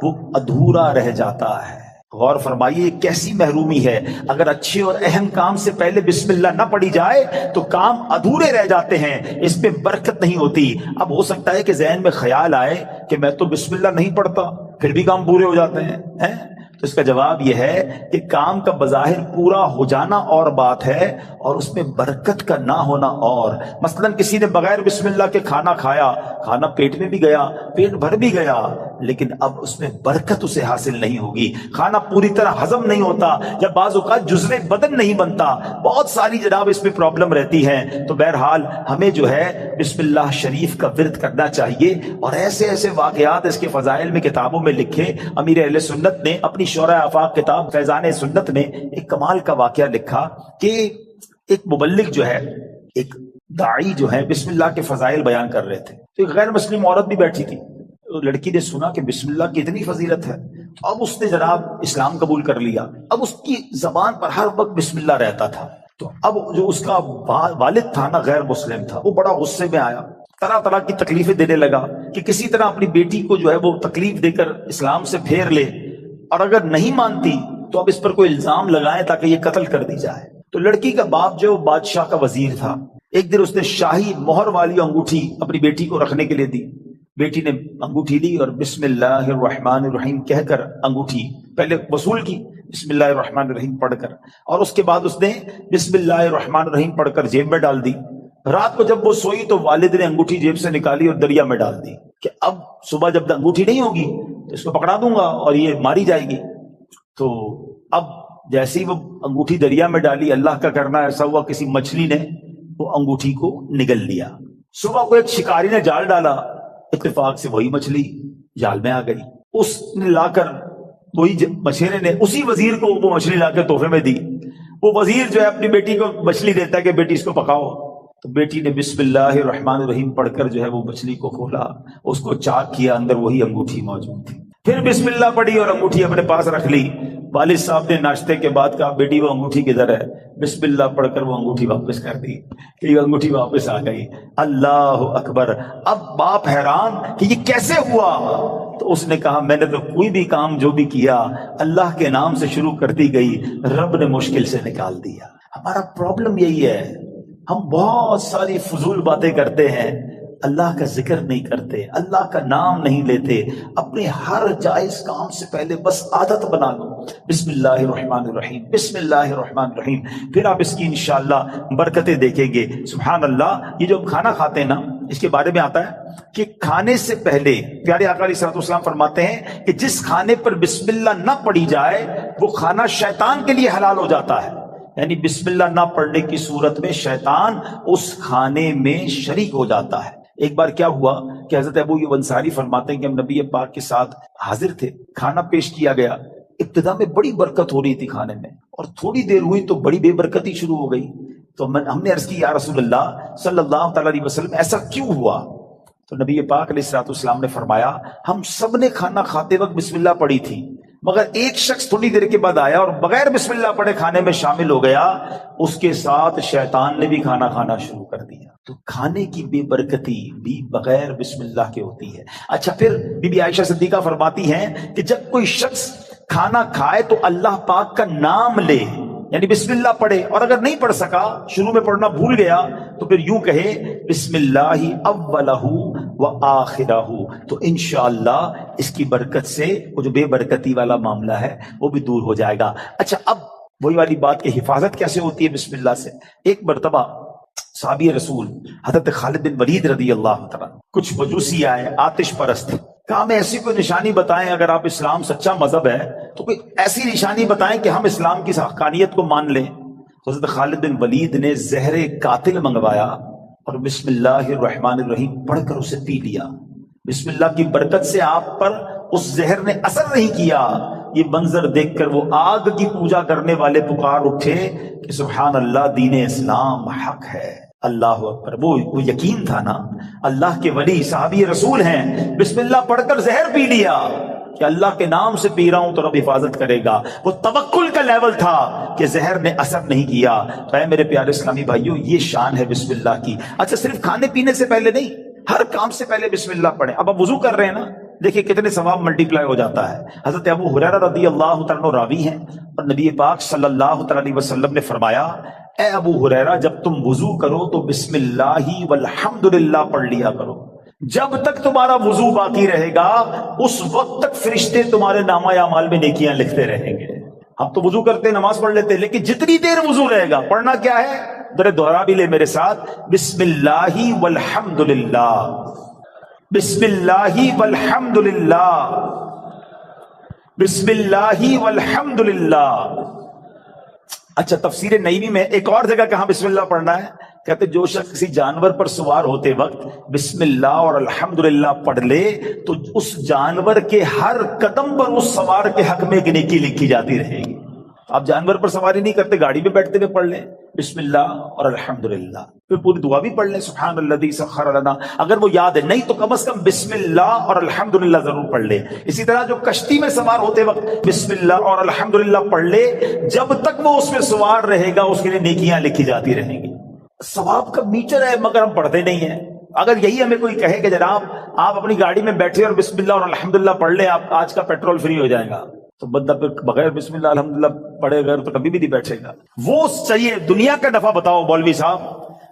وہ ادھورا رہ جاتا ہے۔ غور فرمائیے، یہ کیسی محرومی ہے۔ اگر اچھے اور اہم کام سے پہلے بسم اللہ نہ پڑھی جائے تو کام ادھورے رہ جاتے ہیں، اس میں برکت نہیں ہوتی۔ اب ہو سکتا ہے کہ ذہن میں خیال آئے کہ میں تو بسم اللہ نہیں پڑھتا، پھر بھی کام پورے ہو جاتے ہیں۔ تو اس کا جواب یہ ہے کہ کام کا بظاہر پورا ہو جانا اور بات ہے، اور اس میں برکت کا نہ ہونا اور۔ مثلا کسی نے بغیر بسم اللہ کے کھانا کھایا، کھانا پیٹ میں بھی گیا، پیٹ بھر بھی گیا، لیکن اب اس میں برکت اسے حاصل نہیں ہوگی، کھانا پوری طرح ہضم نہیں ہوتا، یا بعض اوقات جزو بدن نہیں بنتا، بہت ساری جناب اس میں پرابلم رہتی ہے۔ تو بہرحال ہمیں جو ہے بسم اللہ شریف کا ورد کرنا چاہیے، اور ایسے ایسے واقعات اس کے فضائل میں کتابوں میں لکھے۔ امیر اہل سنت نے اپنی شورۂ آفاق کتاب فیضان سنت میں ایک کمال کا واقعہ لکھا کہ ایک مبلغ جو ہے، ایک داعی جو ہے، بسم اللہ کے فضائل بیان کر رہے تھے، تو ایک غیر مسلم عورت بھی بیٹھی تھی۔ لڑکی نے سنا کہ بسم اللہ کی اتنی فضیلت ہے، تو اب اس نے جناب اسلام قبول کر لیا۔ اب اس کی زبان پر ہر وقت بسم اللہ رہتا تھا۔ تو اب جو اس کا والد تھا نا، غیر مسلم تھا، وہ بڑا غصے میں آیا، طرح طرح کی تکلیفیں دینے لگا کہ کسی طرح اپنی بیٹی کو جو ہے وہ تکلیف دے کر اسلام سے پھیر لے، اور اگر نہیں مانتی تو اب اس پر کوئی الزام لگائیں تاکہ یہ قتل کر دی جائے۔ تو لڑکی کا باپ جو بادشاہ کا وزیر تھا، ایک دن اس نے شاہی مہر والی انگوٹھی اپنی بیٹی کو رکھنے کے لیے دی۔ بیٹی نے انگوٹھی لی اور بسم اللہ الرحمن الرحیم کہہ کر انگوٹھی پہلے وصول کی، بسم اللہ الرحمن الرحیم پڑھ کر، اور اس کے بعد اس نے بسم اللہ الرحمن الرحیم پڑھ کر جیب میں ڈال دی۔ رات کو جب وہ سوئی تو والد نے انگوٹھی جیب سے نکالی اور دریا میں ڈال دی کہ اب صبح جب انگوٹھی نہیں ہوگی تو اس کو پکڑا دوں گا اور یہ ماری جائے گی۔ تو اب جیسے ہی وہ انگوٹھی دریا میں ڈالی، اللہ کا کرنا ایسا ہوا کسی مچھلی نے وہ انگوٹھی کو نگل لیا۔ صبح کو ایک شکاری نے جال ڈالا، اتفاق سے وہی مچھلی جال میں آ گئی۔ اس نے لا کر وہی مچھیرے نے اسی وزیر کو وہ مچھلی لا کے تحفے میں دی۔ وہ وزیر جو ہے اپنی بیٹی کو مچھلی دیتا ہے کہ بیٹی اس کو پکاؤ، تو بیٹی نے بسم اللہ الرحمن الرحیم پڑھ کر جو ہے وہ مچھلی کو کھولا، اس کو چاک کیا، اندر وہی انگوٹھی موجود تھی۔ پھر بسم اللہ پڑھی اور انگوٹھی اپنے پاس رکھ لی۔ والد صاحب نے ناشتے کے بعد کہا بیٹی وہ انگوٹھی کدھر ہے؟ بسم اللہ پڑھ کر وہ انگوٹھی واپس کر دی کہ یہ انگوٹھی واپس آ گئی. اللہ اکبر. اب باپ حیران کہ یہ کیسے ہوا؟ تو اس نے کہا میں نے تو کوئی بھی کام جو بھی کیا اللہ کے نام سے شروع کر دی گئی، رب نے مشکل سے نکال دیا. ہمارا پرابلم یہی ہے، ہم بہت ساری فضول باتیں کرتے ہیں، اللہ کا ذکر نہیں کرتے، اللہ کا نام نہیں لیتے. اپنے ہر جائز کام سے پہلے بس عادت بنا لو، بسم اللہ الرحمن الرحیم، بسم اللہ الرحمن الرحیم. پھر آپ اس کی انشاءاللہ برکتیں دیکھیں گے. سبحان اللہ. یہ جو کھانا کھاتے ہیں نا، اس کے بارے میں آتا ہے کہ کھانے سے پہلے پیارے آقا علیہ الصلوۃ والسلام فرماتے ہیں کہ جس کھانے پر بسم اللہ نہ پڑھی جائے وہ کھانا شیطان کے لیے حلال ہو جاتا ہے. یعنی بسم اللہ نہ پڑھنے کی صورت میں شیطان اس کھانے میں شریک ہو جاتا ہے. ایک بار کیا ہوا کہ حضرت ابو ایوب انصاری فرماتے ہیں کہ ہم نبی پاک کے ساتھ حاضر تھے، کھانا پیش کیا گیا. ابتدا میں بڑی برکت ہو رہی تھی کھانے میں، اور تھوڑی دیر ہوئی تو بڑی بے برکتی شروع ہو گئی. تو ہم نے عرض کی یا رسول اللہ صلی اللہ تعالی علیہ وسلم ایسا کیوں ہوا؟ تو نبی پاک علیہ الصلوۃ والسلام نے فرمایا ہم سب نے کھانا کھاتے وقت بسم اللہ پڑھی تھی، مگر ایک شخص تھوڑی دیر کے بعد آیا اور بغیر بسم اللہ پڑھے کھانے میں شامل ہو گیا، اس کے ساتھ شیطان نے بھی کھانا کھانا شروع کر دیا. تو کھانے کی بے برکتی بھی بغیر بسم اللہ کے ہوتی ہے. اچھا، پھر بی بی عائشہ صدیقہ فرماتی ہیں کہ جب کوئی شخص کھانا کھائے تو اللہ پاک کا نام لے، یعنی بسم اللہ پڑھے، اور اگر نہیں پڑھ سکا، شروع میں پڑھنا بھول گیا، تو پھر یوں کہے بسم اللہ اولہ و آخرہ، تو انشاءاللہ اس کی برکت سے وہ جو بے برکتی والا معاملہ ہے وہ بھی دور ہو جائے گا. اچھا، اب وہی والی بات کہ حفاظت کیسے ہوتی ہے بسم اللہ سے. ایک مرتبہ صحابی رسول حضرت خالد بن ولید رضی اللہ تعالیٰ، کچھ مجوسی آئے آتش پرست، کہا ہمیں ایسی کوئی نشانی بتائیں، اگر آپ اسلام سچا مذہب ہے تو کوئی ایسی نشانی بتائیں کہ ہم اسلام کی حقانیت کو مان لیں. حضرت خالد بن ولید نے زہر قاتل منگوایا اور بسم اللہ الرحمن الرحیم پڑھ کر اسے پی لیا. بسم اللہ کی برکت سے آپ پر اس زہر نے اثر نہیں کیا. یہ منظر دیکھ کر وہ آگ کی پوجا کرنے والے پکار اٹھے کہ سبحان اللہ، دین اسلام حق ہے. اللہ اکبر. وہ یقین تھا نا، اللہ کے ولی صحابی رسول ہیں، بسم اللہ پڑھ کر زہر پی لیا کہ اللہ کے نام سے پی رہا ہوں تو رب حفاظت کرے گا. وہ توکل کا لیول تھا کہ زہر نے اثر نہیں کیا. تو اے میرے پیارے اسلامی بھائیوں، یہ شان ہے بسم اللہ کی. اچھا، صرف کھانے پینے سے پہلے نہیں، ہر کام سے پہلے بسم اللہ پڑھیں. اب آپ وضو کر رہے ہیں نا، دیکھیں کتنے ثواب ملٹی پلائی ہو جاتا ہے. حضرت ابو ہریرہ رضی اللہ تعالیٰ راوی ہیں، اور نبی پاک صلی اللہ تعالی علیہ وسلم نے فرمایا اے ابو ہریرہ، جب تم وضو کرو تو بسم اللہ والحمدللہ پڑھ لیا کرو. جب تک تمہارا وضو باقی رہے گا اس وقت تک فرشتے تمہارے نامہ اعمال میں نیکیاں لکھتے رہیں گے. ہم تو وضو کرتے نماز پڑھ لیتے، لیکن جتنی دیر وضو رہے گا پڑھنا کیا ہے؟ ذرا دوہرا بھی لے میرے ساتھ، بسم اللہ والحمدللہ، بسم اللہ والحمدللہ، بسم اللہ والحمدللہ. اچھا، تفسیر نعیمی میں ایک اور جگہ کہاں بسم اللہ پڑھنا ہے، کہتے جو شخص کسی جانور پر سوار ہوتے وقت بسم اللہ اور الحمدللہ پڑھ لے تو اس جانور کے ہر قدم پر اس سوار کے حق میں ایک نیکی لکھی جاتی رہے گی. آپ جانور پر سواری نہیں کرتے، گاڑی پہ بیٹھتے ہوئے پڑھ لیں بسم اللہ اور الحمدللہ، پھر پوری دعا بھی پڑھ لیں سبحان الذی سخر لنا، اگر وہ یاد ہے نہیں تو کم از کم بسم اللہ اور الحمدللہ ضرور پڑھ لیں. اسی طرح جو کشتی میں سوار ہوتے وقت بسم اللہ اور الحمدللہ پڑھ لے، جب تک وہ اس میں سوار رہے گا اس کے لیے نیکیاں لکھی جاتی رہیں گی. ثواب کا میٹر ہے، مگر ہم پڑھتے نہیں ہیں. اگر یہی ہمیں کوئی کہے کہ جناب آپ اپنی گاڑی میں بیٹھے اور بسم اللہ اور الحمدللہ پڑھ لیں، آپ آج کا پیٹرول فری ہو جائے گا، تو بندہ پھر بغیر بسم اللہ الحمدللہ پڑھے گا تو کبھی بھی نہیں بیٹھے گا. وہ چاہیے دنیا کا نفع بتاؤ مولوی صاحب،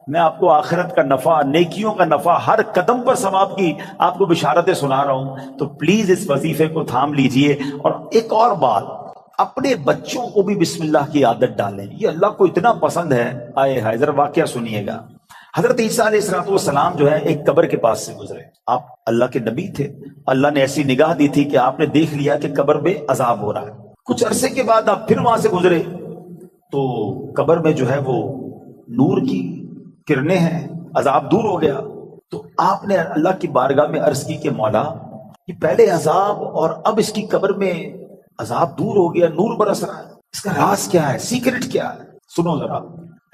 میں آپ کو آخرت کا نفع، نیکیوں کا نفع، ہر قدم پر ثواب کی آپ کو بشارتیں سنا رہا ہوں. تو پلیز اس وظیفے کو تھام لیجئے. اور ایک اور بات، اپنے بچوں کو بھی بسم اللہ کی عادت ڈالیں، یہ اللہ کو اتنا پسند ہے. آئے ہائے، ذرا واقعہ سنیے گا. حضرت عیسیٰ علیہ السلام جو ہے ایک قبر کے پاس سے گزرے. آپ اللہ کے نبی تھے، اللہ نے ایسی نگاہ دی تھی کہ آپ نے دیکھ لیا کہ قبر میں عذاب ہو رہا ہے. کچھ عرصے کے بعد آپ پھر وہاں سے گزرے تو قبر میں جو ہے وہ نور کی کرنیں ہیں، عذاب دور ہو گیا. تو آپ نے اللہ کی بارگاہ میں عرض کی کہ مولا، یہ پہلے عذاب اور اب اس کی قبر میں عذاب دور ہو گیا، نور برس رہا ہے، اس کا راز کیا ہے، سیکرٹ کیا ہے؟ سنو ذرا،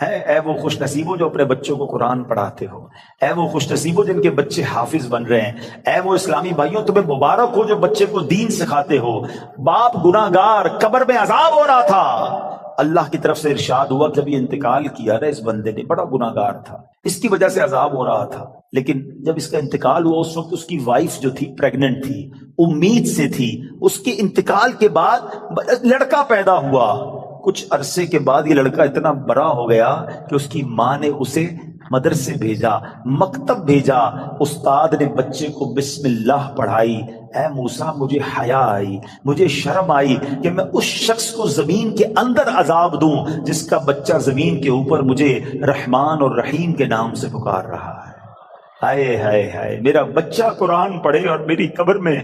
اے وہ خوش نصیبوں جو اپنے بچوں کو قرآن پڑھاتے ہو، اے وہ خوش نصیبوں جن کے بچے حافظ بن رہے ہیں، اے وہ اسلامی بھائیوں تمہیں مبارک ہو جو بچے کو دین سکھاتے ہو۔ باپ گناہگار، قبر میں عذاب ہو رہا تھا، اللہ کی طرف سے ارشاد ہوا جب یہ انتقال کیا نا اس بندے نے، بڑا گناہگار تھا، اس کی وجہ سے عذاب ہو رہا تھا، لیکن جب اس کا انتقال ہوا اس وقت اس کی وائف جو تھی پریگننٹ تھی، امید سے تھی، اس کے انتقال کے بعد لڑکا پیدا ہوا، کچھ عرصے کے بعد یہ لڑکا اتنا بڑا ہو گیا کہ اس کی ماں نے اسے مدرسے بھیجا، مکتب بھیجا، استاد نے بچے کو بسم اللہ پڑھائی۔ اے موسیٰ مجھے حیا آئی، مجھے شرم آئی کہ میں اس شخص کو زمین کے اندر عذاب دوں جس کا بچہ زمین کے اوپر مجھے رحمان اور رحیم کے نام سے پکار رہا ہے۔ ہائے ہائے ہائے، میرا بچہ قرآن پڑھے اور میری قبر میں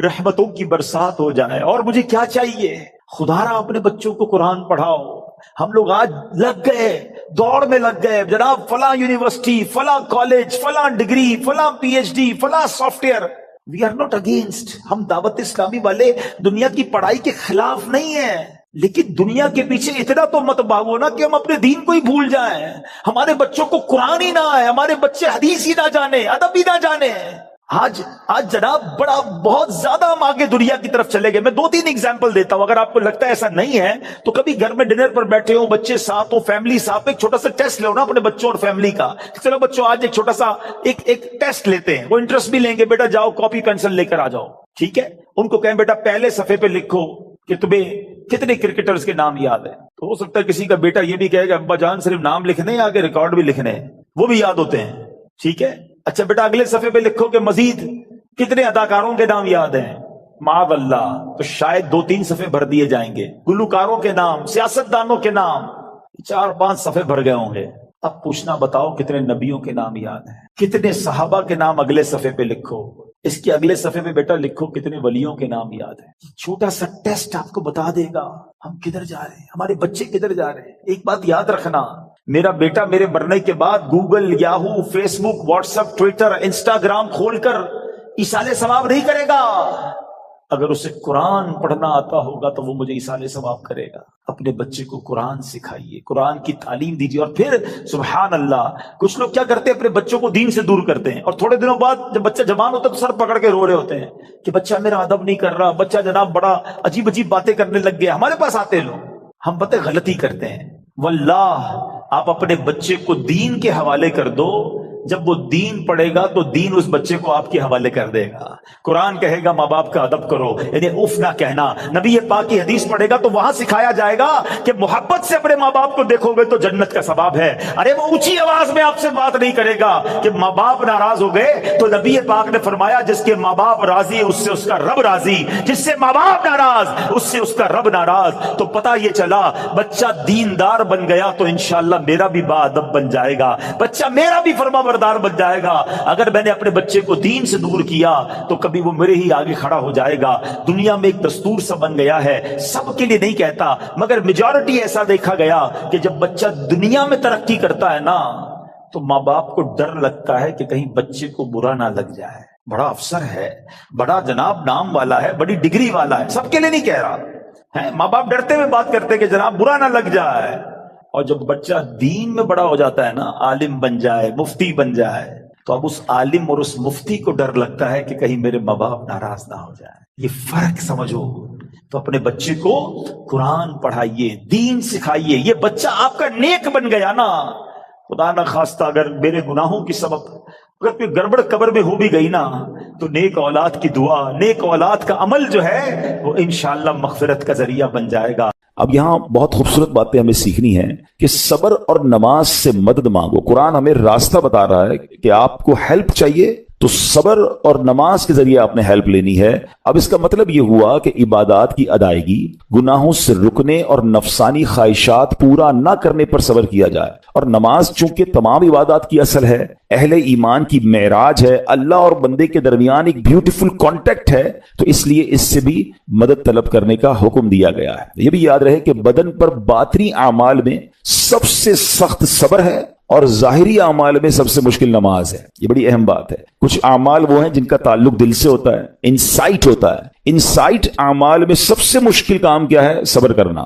رحمتوں کی برسات ہو جائے، اور مجھے کیا چاہیے؟ خدا را اپنے بچوں کو قرآن پڑھاؤ۔ ہم لوگ آج لگ گئے، دوڑ میں لگ گئے، جناب فلاں یونیورسٹی، فلاں کالج، فلاں ڈگری، فلاں پی ایچ ڈی، فلاں software. We are not against, ہم دعوت اسلامی والے دنیا کی پڑھائی کے خلاف نہیں ہیں، لیکن دنیا کے پیچھے اتنا تو مت بھاگو نا کہ ہم اپنے دین کو ہی بھول جائیں، ہمارے بچوں کو قرآن ہی نہ آئے، ہمارے بچے حدیث ہی نہ جانے، ادب ہی نہ جانے۔ آج جناب بہت زیادہ ہم آگے دنیا کی طرف چلے گئے۔ میں 2-3 ایگزامپل دیتا ہوں، اگر آپ کو لگتا ہے ایسا نہیں ہے تو کبھی گھر میں ڈنر پر بیٹھے ہو، بچے ساتھ ہو، فیملی ساتھ، ایک چھوٹا سا ٹیسٹ لو نا اپنے بچوں اور فیملی کا۔ چلو بچوں آج ایک چھوٹا سا ایک ٹیسٹ لیتے ہیں، وہ انٹرسٹ بھی لیں گے، بیٹا جاؤ کاپی پینسل لے کر آ جاؤ، ٹھیک ہے؟ ان کو کہیں بیٹا پہلے صفحے پہ لکھو کہ تمہیں کتنے کرکٹرز کے نام یاد ہیں۔ تو ہو سکتا ہے کسی کا بیٹا یہ بھی کہے گا ابا جان صرف نام لکھنے آگے ریکارڈ بھی لکھنے ہیں، وہ بھی یاد ہوتے ہیں، ٹھیک ہے؟ اچھا بیٹا اگلے صفحے پہ لکھو کہ مزید کتنے اداکاروں کے نام یاد ہیں۔ معاذ اللہ، تو شاید 2-3 صفحے بھر دیے جائیں گے، گلوکاروں کے نام، سیاستدانوں کے نام، 4-5 صفحے بھر گئے ہوں گے۔ اب پوچھنا بتاؤ کتنے نبیوں کے نام یاد ہیں، کتنے صحابہ کے نام اگلے صفحے پہ لکھو، اس کے اگلے صفحے پہ بیٹا لکھو کتنے ولیوں کے نام یاد ہیں۔ چھوٹا سا ٹیسٹ آپ کو بتا دے گا ہم کدھر جا رہے ہیں، ہمارے بچے کدھر جا رہے ہیں۔ ایک بات یاد رکھنا، میرا بیٹا میرے مرنے کے بعد گوگل، یاہو، فیس بک، واٹس ایپ، ٹویٹر، انسٹاگرام کھول کر ایصال ثواب نہیں کرے گا۔ اگر اسے قرآن پڑھنا آتا ہوگا تو وہ مجھے ایصال ثواب کرے گا۔ اپنے بچے کو قرآن سکھائیے، قرآن کی تعلیم دیجیے، اور پھر سبحان اللہ کچھ لوگ کیا کرتے ہیں، اپنے بچوں کو دین سے دور کرتے ہیں، اور تھوڑے دنوں بعد جب بچہ جوان ہوتا ہے تو سر پکڑ کے رو رہے ہوتے ہیں کہ بچہ میرا ادب نہیں کر رہا، بچہ جناب بڑا عجیب عجیب باتیں کرنے لگ گیا۔ ہمارے پاس آتے ہیں لوگ، ہم پتہ غلطی کرتے ہیں۔ واللہ آپ اپنے بچے کو دین کے حوالے کر دو، جب وہ دین پڑھے گا تو دین اس بچے کو آپ کے حوالے کر دے گا۔ قرآن کہے گا ماں باپ کا ادب کرو، یعنی اف نہ کہنا۔ نبی پاک کی حدیث پڑھے گا تو وہاں سکھایا جائے گا کہ محبت سے اپنے ماں باپ کو دیکھو گے تو جنت کا ثواب ہے۔ ارے وہ اونچی آواز میں آپ سے بات نہیں کرے گا کہ ماں باپ ناراض ہو گئے، تو نبی پاک نے فرمایا جس کے ماں باپ راضی اس سے اس کا رب راضی، جس سے ماں باپ ناراض اس سے اس کا رب ناراض۔ تو پتہ یہ چلا بچہ دیندار بن گیا تو انشاءاللہ میرا بھی باادب بن جائے گا، بچہ میرا بھی فرما بردار بن جائے گا۔ اگر میں نے اپنے بچے کو دین سے دور کیا تو کبھی وہ میرے ہی آگے کھڑا ہو جائے گا۔ دنیا میں ایک دستور سا بن گیا ہے، سب کے لیے نہیں کہتا مگر میجورٹی ایسا دیکھا گیا کہ جب بچہ دنیا میں ترقی کرتا ہے نا تو ماں باپ کو ڈر لگتا ہے کہ کہیں بچے کو برا نہ لگ جائے، بڑا افسر ہے، بڑا جناب نام والا ہے، بڑی ڈگری والا ہے، سب کے لیے نہیں کہہ رہا ہے، ماں باپ ڈرتے ہوئے بات کرتے کہ جناب برا نہ لگ جائے۔ اور جب بچہ دین میں بڑا ہو جاتا ہے نا، عالم بن جائے، مفتی بن جائے، تو اب اس عالم اور اس مفتی کو ڈر لگتا ہے کہ کہیں میرے ماں باپ ناراض نہ ہو جائے۔ یہ فرق سمجھو۔ تو اپنے بچے کو قرآن پڑھائیے، دین سکھائیے۔ یہ بچہ آپ کا نیک بن گیا نا، خدا نہ خواستہ اگر میرے گناہوں کی سبب اگر کوئی گڑبڑ قبر میں ہو بھی گئی نا تو نیک اولاد کی دعا، نیک اولاد کا عمل جو ہے وہ انشاءاللہ مغفرت کا ذریعہ بن جائے گا۔ اب یہاں بہت خوبصورت باتیں ہمیں سیکھنی ہیں کہ صبر اور نماز سے مدد مانگو۔ قرآن ہمیں راستہ بتا رہا ہے کہ آپ کو ہیلپ چاہیے تو صبر اور نماز کے ذریعے آپ نے ہیلپ لینی ہے۔ اب اس کا مطلب یہ ہوا کہ عبادات کی ادائیگی، گناہوں سے رکنے اور نفسانی خواہشات پورا نہ کرنے پر صبر کیا جائے۔ اور نماز چونکہ تمام عبادات کی اصل ہے، اہل ایمان کی معراج ہے، اللہ اور بندے کے درمیان ایک بیوٹیفل کانٹیکٹ ہے، تو اس لیے اس سے بھی مدد طلب کرنے کا حکم دیا گیا ہے۔ یہ بھی یاد رہے کہ بدن پر باطنی اعمال میں سب سے سخت صبر ہے اور ظاہری اعمال میں سب سے مشکل نماز ہے۔ یہ بڑی اہم بات ہے۔ کچھ اعمال وہ ہیں جن کا تعلق دل سے ہوتا ہے، انسائٹ ہوتا ہے۔ انسائٹ اعمال میں سب سے مشکل کام کیا ہے؟ صبر کرنا۔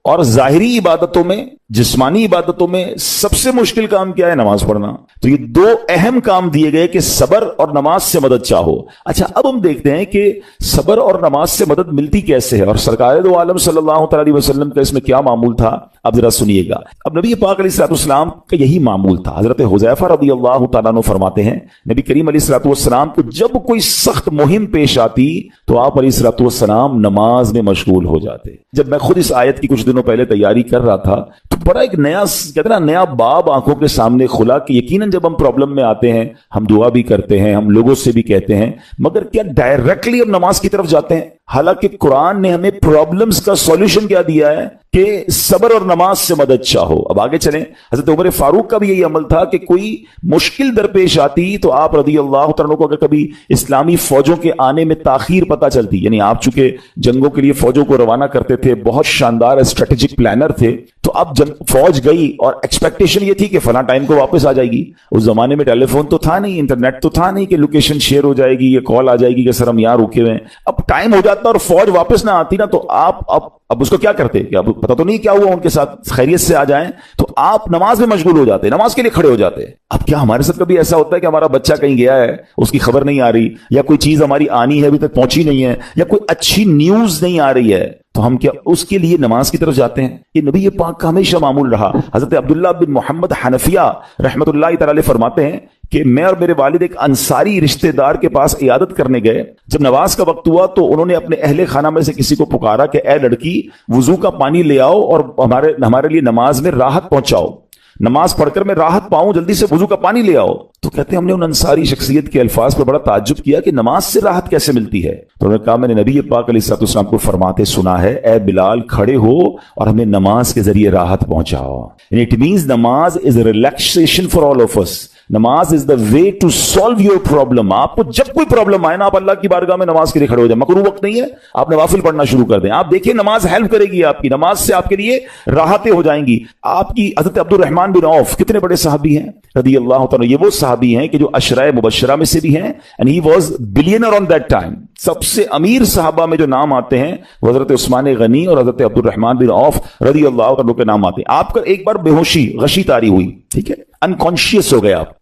اور ظاہری عبادتوں میں, جسمانی عبادتوں میں سب سے مشکل کام کیا ہے؟ نماز پڑھنا. تو یہ دو اہم کام دیے گئے کہ صبر اور نماز سے مدد چاہو. اچھا, اب ہم دیکھتے ہیں کہ صبر اور نماز سے مدد ملتی کیسے ہے, اور سرکار دو عالم صلی اللہ تعالی علیہ وسلم کا اس میں کیا معمول تھا, اب ذرا سنیے گا. اب نبی پاک علیہ الصلوۃ والسلام کا یہی معمول تھا. حضرت حذیفہ رضی اللہ تعالیٰ عنہ فرماتے ہیں, نبی کریم علیہ الصلوۃ والسلام کو جب کوئی سخت مہم پیش آتی تو آپ علیہ الصلوۃ والسلام نماز میں مشغول ہو جاتے. جب میں خود اس آیت کی کچھ دنوں پہلے تیاری کر رہا تھا تو بڑا ایک نیا کہتے ہیں نیا باب آنکھوں کے سامنے کھلا کہ یقیناً جب ہم پرابلم میں آتے ہیں ہم دعا بھی کرتے ہیں, ہم لوگوں سے بھی کہتے ہیں, مگر کیا ڈائریکٹلی ہم نماز کی طرف جاتے ہیں؟ حالانکہ قرآن نے ہمیں پرابلمز کا سولوشن کیا دیا ہے کہ صبر اور نماز سے مدد چاہو. اب آگے چلیں, حضرت عمر فاروق کا بھی یہی عمل تھا کہ کوئی مشکل درپیش آتی تو آپ رضی اللہ تعالیٰ کو اگر کبھی اسلامی فوجوں کے آنے میں تاخیر پتہ چلتی, یعنی آپ چونکہ جنگوں کے لیے فوجوں کو روانہ کرتے تھے, بہت شاندار اسٹریٹجک پلانر تھے, تو اب فوج گئی اور ایکسپیکٹیشن یہ تھی کہ فلاں ٹائم کو واپس آ جائے گی. اس زمانے میں ٹیلی فون تو تھا نہیں, انٹرنیٹ تو تھا نہیں کہ لوکیشن شیئر ہو جائے گی, یہ کال آ جائے گی کہ سر ہم یہاں رکے ہوئے ہیں. اب ٹائم ہو جاتا اور فوج واپس نہ آتی نا, تو آپ اب اس کو کیا کرتے کہ اب پتہ تو نہیں کیا ہوا, ان کے ساتھ خیریت سے آ جائیں, تو آپ نماز میں مشغول ہو جاتے, نماز کے لیے کھڑے ہو جاتے. اب کیا ہمارے ساتھ کبھی ایسا ہوتا ہے کہ ہمارا بچہ کہیں گیا ہے, اس کی خبر نہیں آ رہی, یا کوئی چیز ہماری آنی ہے ابھی تک پہنچی نہیں ہے, یا کوئی اچھی نیوز نہیں آ رہی ہے, تو ہم کیا اس کے لیے نماز کی طرف جاتے ہیں؟ یہ نبی پاک کا ہمیشہ معمول رہا. حضرت عبداللہ بن محمد حنفیہ رحمۃ اللہ تعالی فرماتے ہیں کہ میں اور میرے والد ایک انصاری رشتہ دار کے پاس عیادت کرنے گئے. جب نماز کا وقت ہوا تو انہوں نے اپنے اہل خانہ میں سے کسی کو پکارا کہ اے لڑکی, وضو کا پانی لے آؤ اور ہمارے لیے نماز میں راحت پہنچاؤ, نماز پڑھ کر میں راحت پاؤں, جلدی سے وضو کا پانی لے آؤ. تو کہتے ہیں ہم نے ان انصاری شخصیت کے الفاظ پر بڑا تعجب کیا کہ نماز سے راحت کیسے ملتی ہے. تو انہوں نے کہا, میں نے نبی پاک علیہ الصلوۃ والسلام کو فرماتے سنا ہے, اے بلال کھڑے ہو اور ہمیں نماز کے ذریعے راحت پہنچاؤ. It means نماز is a relaxation for all of us. نماز is the way to solve your problem. آپ کو جب کوئی پرابلم آئے نا, آپ اللہ کی بارگاہ میں نماز کے لیے کھڑے ہو جائیں. مکروہ وقت نہیں ہے, آپ نوافل پڑھنا شروع کر دیں. آپ دیکھیں نماز ہیلپ کرے گی آپ کی, نماز سے آپ کے لیے راحتیں ہو جائیں گی. آپ کی حضرت عبد الرحمن بن عوف کتنے بڑے صحابی ہیں رضی اللہ تعالیٰ, یہ وہ صحابی ہیں کہ جو عشرہ مبشرہ میں سے بھی ہیں, and he was billionaire on that time. سب سے امیر صحابہ میں جو نام آتے ہیں وہ حضرت عثمان غنی اور حضرت عبد الرحمن بن عوف رضی اللہ عنہ کے نام آتے ہیں. آپ کا ایک بار بے ہوشی غشی طاری ہوئی, ٹھیک ہے, انکانشیس ہو گئے آپ.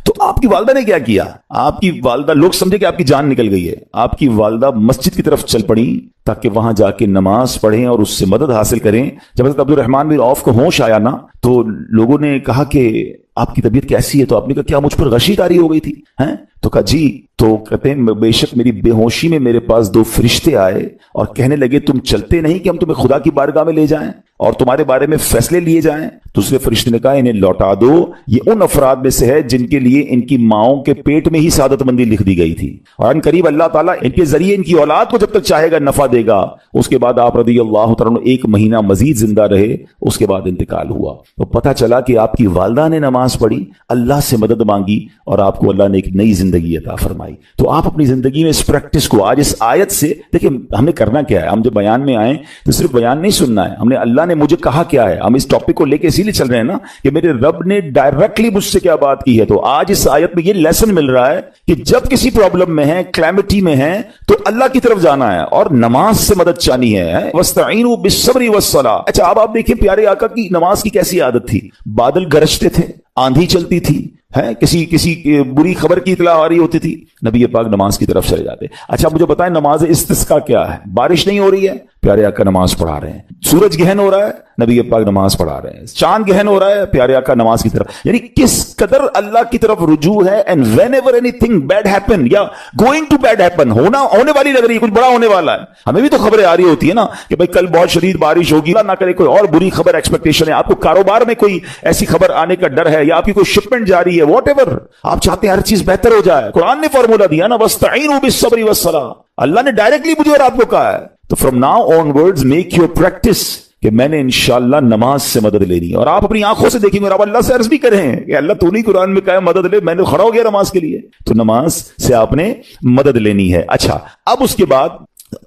تو آپ کی والدہ نے کیا کیا, آپ کی والدہ, لوگ سمجھے کہ آپ کی جان نکل گئی ہے, آپ کی والدہ مسجد کی طرف چل پڑی تاکہ وہاں جا کے نماز پڑھیں اور اس سے مدد حاصل کریں. جب حضرت عبد الرحمن بن عوف کو ہوش آیا نا, تو لوگوں نے کہا کہ آپ کی طبیعت کیسی ہے؟ تو آپ نے کہا کیا مجھ پر غشی طاری ہو گئی تھی ہیں؟ تو کہا جی. تو کہتے ہیں بے شک میری بے ہوشی میں میرے پاس دو فرشتے آئے اور کہنے لگے تم چلتے نہیں کہ ہم تمہیں خدا کی بارگاہ میں لے جائیں اور تمہارے بارے میں فیصلے لیے جائیں. دوسرے فرشتے نے کہا انہیں لوٹا دو, یہ ان افراد میں سے ہے جن کے لیے ان کی ماؤں کے پیٹ میں ہی سعادت مندی لکھ دی گئی تھی, اور ان قریب اللہ تعالیٰ ان کے ذریعے ان کی اولاد کو جب تک چاہے گا نفع دے گا. اس کے بعد آپ رضی اللہ تعالیٰ ایک مہینہ مزید زندہ رہے, اس کے بعد انتقال ہوا. تو پتہ چلا کہ آپ کی والدہ نے نماز پڑھی, اللہ سے مدد مانگی, اور آپ کو اللہ نے ایک نئی زندگی عطا فرمائی. تو آپ اپنی زندگی میں اس پریکٹس کو آج اس آیت سے دیکھیں, ہم نے کرنا کیا ہے. ہم جب بیان میں آئیں تو صرف بیان نہیں سننا ہے, ہم نے اللہ نے مجھے کہا کیا ہے. ہم اس ٹاپک کو لے کے اسی لیے چل رہے ہیں نا کہ میرے رب نے ڈائریکٹلی مجھ سے کیا بات کی ہے. تو آج اس آیت میں یہ لیسن مل رہا ہے کہ جب کسی پرابلم میں ہیں, کلیمٹی میں ہیں, تو اللہ کی طرف جانا ہے اور نماز سے مدد چانی ہے. وَاسْتَعِينُوا بِالصَّبْرِ وَالصَّلَاةِ. اچھا, اب آپ دیکھیں پیارے آقا کی نماز کی کیسی عادت تھی. بادل گرجتے تھے, آندھی چلتی تھی, ہے کسی بری خبر کی اطلاع آ رہی ہوتی تھی, نبی پاک نماز کی طرف چلے جاتے. اچھا مجھے بتائیں نماز استسقاء کیا ہے؟ بارش نہیں ہو رہی ہے, پیارے آقا نماز پڑھا رہے ہیں. سورج گہن ہو رہا ہے, نبی پاک نماز پڑھا رہے ہیں. چاند گہن ہو رہا ہے, پیارے آقا نماز کی طرف. یعنی کس قدر اللہ کی طرف رجوع ہے. And whenever anything bad happen یا گوئنگ ٹو بیڈ ہیپن, ہونے والی لگ رہی ہے, کچھ بڑا ہونے والا ہے, ہمیں بھی تو خبریں آ رہی ہوتی ہے نا کہ بھائی کل بہت شدید بارش ہوگی, نہ کرے کوئی اور بری خبر ایکسپیکٹیشن ہے. آپ کو کاروبار میں کوئی ایسی خبر آنے کا ڈر ہے, یا آپ کی کوئی شپمنٹ جاری ہے, واٹ ایور, آپ چاہتے ہیں ہر چیز بہتر ہو جائے. قرآن نے فارمولا دیا نا, وَاسْتَعِينُوا بِالصَّبْرِ وَالصَّلَاةِ. اللہ نے ڈائریکٹلی مجھے اور آپ کو کہا ہے. تو from now on words make your practice کہ میں نے انشاءاللہ نماز سے مدد لینی ہے. اور آپ اپنی آنکھوں سے دیکھیں گے, اور آپ اللہ سے عرض بھی کریں کہ اللہ تو نہیں قرآن میں کہا ہے مدد لے, میں نے کھڑا ہو گیا نماز کے لیے. تو نماز سے آپ نے مدد لینی ہے. اچھا, اب اس کے بعد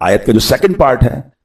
آیت کا جو سیکنڈ پارٹ ہے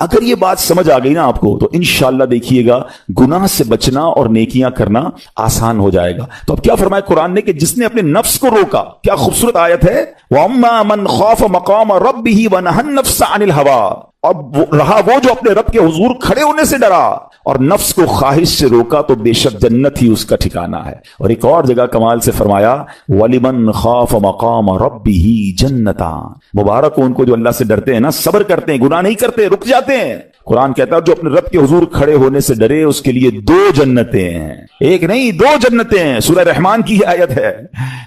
اگر یہ بات سمجھ آ گئی نا آپ کو تو انشاءاللہ دیکھیے گا گناہ سے بچنا اور نیکیاں کرنا آسان ہو جائے گا. تو اب کیا فرمایا قرآن نے کہ جس نے اپنے نفس کو روکا, کیا خوبصورت آیت ہے, وَأَمَّا مَنْ خَافَ مَقَامَ رَبِّهِ وَنَهَى النَّفْسَ عَنِ الْهَوَىٰ, اور رہا وہ جو اپنے رب کے حضور کھڑے ہونے سے ڈرا اور نفس کو خواہش سے روکا تو بے شک جنت ہی اس کا ٹھکانہ ہے. اور ایک اور جگہ کمال سے فرمایا وَلِمَنْ خَافَ مَقَامَ رَبِّهِ جَنَّتَانِ, مبارک ہو ان کو جو اللہ سے ڈرتے ہیں نا, صبر کرتے ہیں, گناہ نہیں کرتے, رک جاتے ہیں. قرآن کہتا ہے جو اپنے رب کے حضور کھڑے ہونے سے ڈرے اس کے لیے 2 جنتیں ہیں, ایک نہیں 2 جنتیں ہیں. سورہ رحمان کی آیت ہے.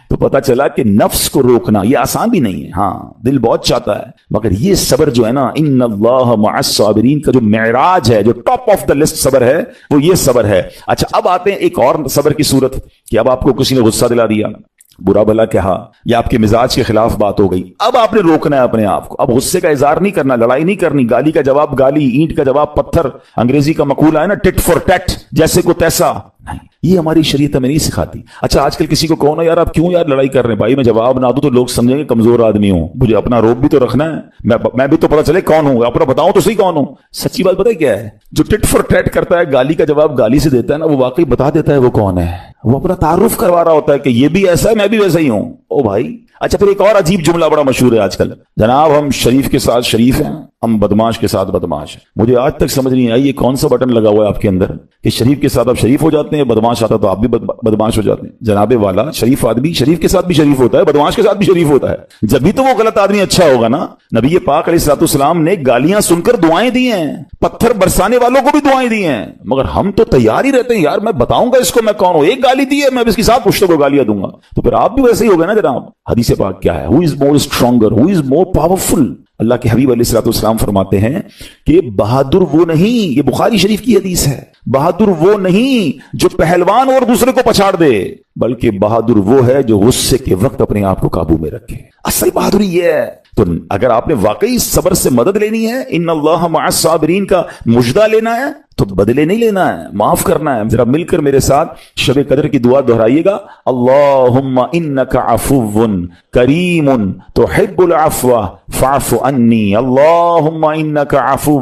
تو پتا چلا کہ نفس کو روکنا یہ آسان بھی نہیں ہے, ہاں دل بہت چاہتا ہے, مگر یہ صبر جو ہے نا, ان اللہ مع الصابرین کا جو معراج ہے, جو ٹاپ آف دا لسٹ صبر ہے, وہ یہ صبر ہے. اچھا اب آتے ہیں ایک اور صبر کی صورت کہ اب آپ کو کسی نے غصہ دلا دیا, برا بھلا کہا, یا آپ کے مزاج کے خلاف بات ہو گئی, اب آپ نے روکنا ہے اپنے آپ کو. اب غصے کا اظہار نہیں کرنا, لڑائی نہیں کرنی, گالی کا جواب گالی, اینٹ کا جواب پتھر, انگریزی کا مقولہ ہے نا ٹٹ فور ٹیٹ, جیسے کو تیسا نہیں, یہ ہماری شریعت ہمیں نہیں سکھاتی. اچھا آج کل کسی کو کہو نا یار آپ کیوں یار لڑائی کر رہے ہیں, بھائی میں جواب نہ دوں تو لوگ سمجھیں گے کمزور آدمی ہوں, مجھے اپنا روب بھی تو رکھنا ہے, میں بھی تو پتا چلے کون ہوں, اپنا بتاؤں تو صحیح کون ہوں. سچی بات پتہ ہے کیا ہے, جو ٹٹ فور ٹیٹ کرتا ہے, گالی کا جواب گالی سے دیتا ہے نا, وہ واقعی بتا دیتا ہے وہ کون ہے, وہ اپنا تعارف کروا رہا ہوتا ہے کہ یہ بھی ایسا ہے میں بھی ویسا ہی ہوں. او بھائی اچھا پھر ایک اور عجیب جملہ بڑا مشہور ہے آج کل, جناب ہم شریف کے ساتھ شریف ہیں, ہم بدماش کے ساتھ بدماش ہیں. مجھے آج تک سمجھ نہیں آئی یہ کون سا بٹن لگا ہوا ہے آپ کے اندر کہ شریف کے ساتھ آپ شریف ہو جاتے ہیں, بدماش آتا تو آپ بھی بدماش ہو جاتے ہیں. جناب والا شریف آدمی شریف کے ساتھ بھی شریف ہوتا ہے, بدماش کے ساتھ بھی شریف ہوتا ہے, جب بھی تو وہ غلط آدمی اچھا ہوگا نا. نبی پاک علیہ الصلوۃ والسلام نے گالیاں سن کر دعائیں دی ہیں, پتھر برسانے والوں کو بھی دعائیں دی ہیں, مگر ہم تو تیار ہی رہتے ہیں یار میں بتاؤں گا اس کو میں کون ہوں, ایک گالی دی ہے میں اس کے ساتھ پشتوں کو گالیاں دوں گا. تو پھر آپ بھی ویسے ہی ہو گئے نا جناب. حدیث پاک کیا ہے, ہو از مور اسٹرانگر, ہو از مور پاورفل. اللہ کے حبیب علیہ الصلوۃ والسلام فرماتے ہیں کہ بہادر وہ نہیں, یہ بخاری شریف کی حدیث ہے, بہادر وہ نہیں جو پہلوان اور دوسرے کو پچھاڑ دے, بلکہ بہادر وہ ہے جو غصے کے وقت اپنے آپ کو قابو میں رکھے. اصل بہادری یہ ہے. تو اگر آپ نے واقعی صبر سے مدد لینی ہے, ان اللہ مع الصابرین کا مجدہ لینا ہے, تو بدلے نہیں لینا ہے, معاف کرنا ہے. ذرا مل کر میرے ساتھ شب قدر کی دعا دہرائیے گا, اللہم انک عفو کریم تحب العفو فاعف عنی, اللہم انک عفو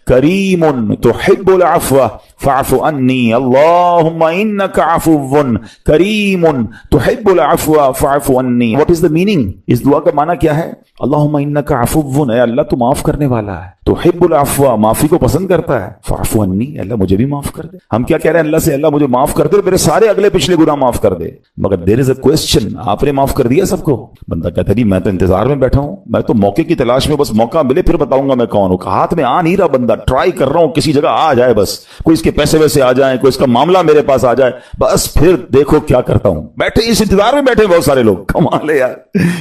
کریم تحب العفو فاعف عنی, اللہم انک عفو کریم تحب العفو فاعف عنی. What is the meaning? اس دعا کا معنی کیا ہے؟ اللہم انک عفو, اے اللہ تو معاف کرنے والا ہے, تحب العفو معافی کو پسند کرتا ہے, فاعف عنی اللہ مجھے بھی معاف کر دے. ہم کیا کہہ رہے ہیں اللہ سے, اللہ مجھے معاف کر دے, میرے سارے اگلے پچھلے گناہ معاف کر دے. مگر دیر از اے کوسچن, آپ نے معاف کر دیا سب کو؟ بندہ کہتا ہے میں تو انتظار میں بیٹھا ہوں, میں تو موقع کی تلاش میں, بس موقع ملے پھر بتاؤں گا میں کون ہوں. ہاتھ میں آ نہیں رہا بندہ, ٹرائی کر رہا ہوں کسی جگہ آ جائے, بس کوئی اس کے پیسے ویسے آ جائیں, کوئی اس کا معاملہ میرے پاس آ جائے, بس پھر دیکھو کیا کرتا ہوں. بیٹھے اس انتظار میں بیٹھے بہت سارے لوگ, کمال ہے یار.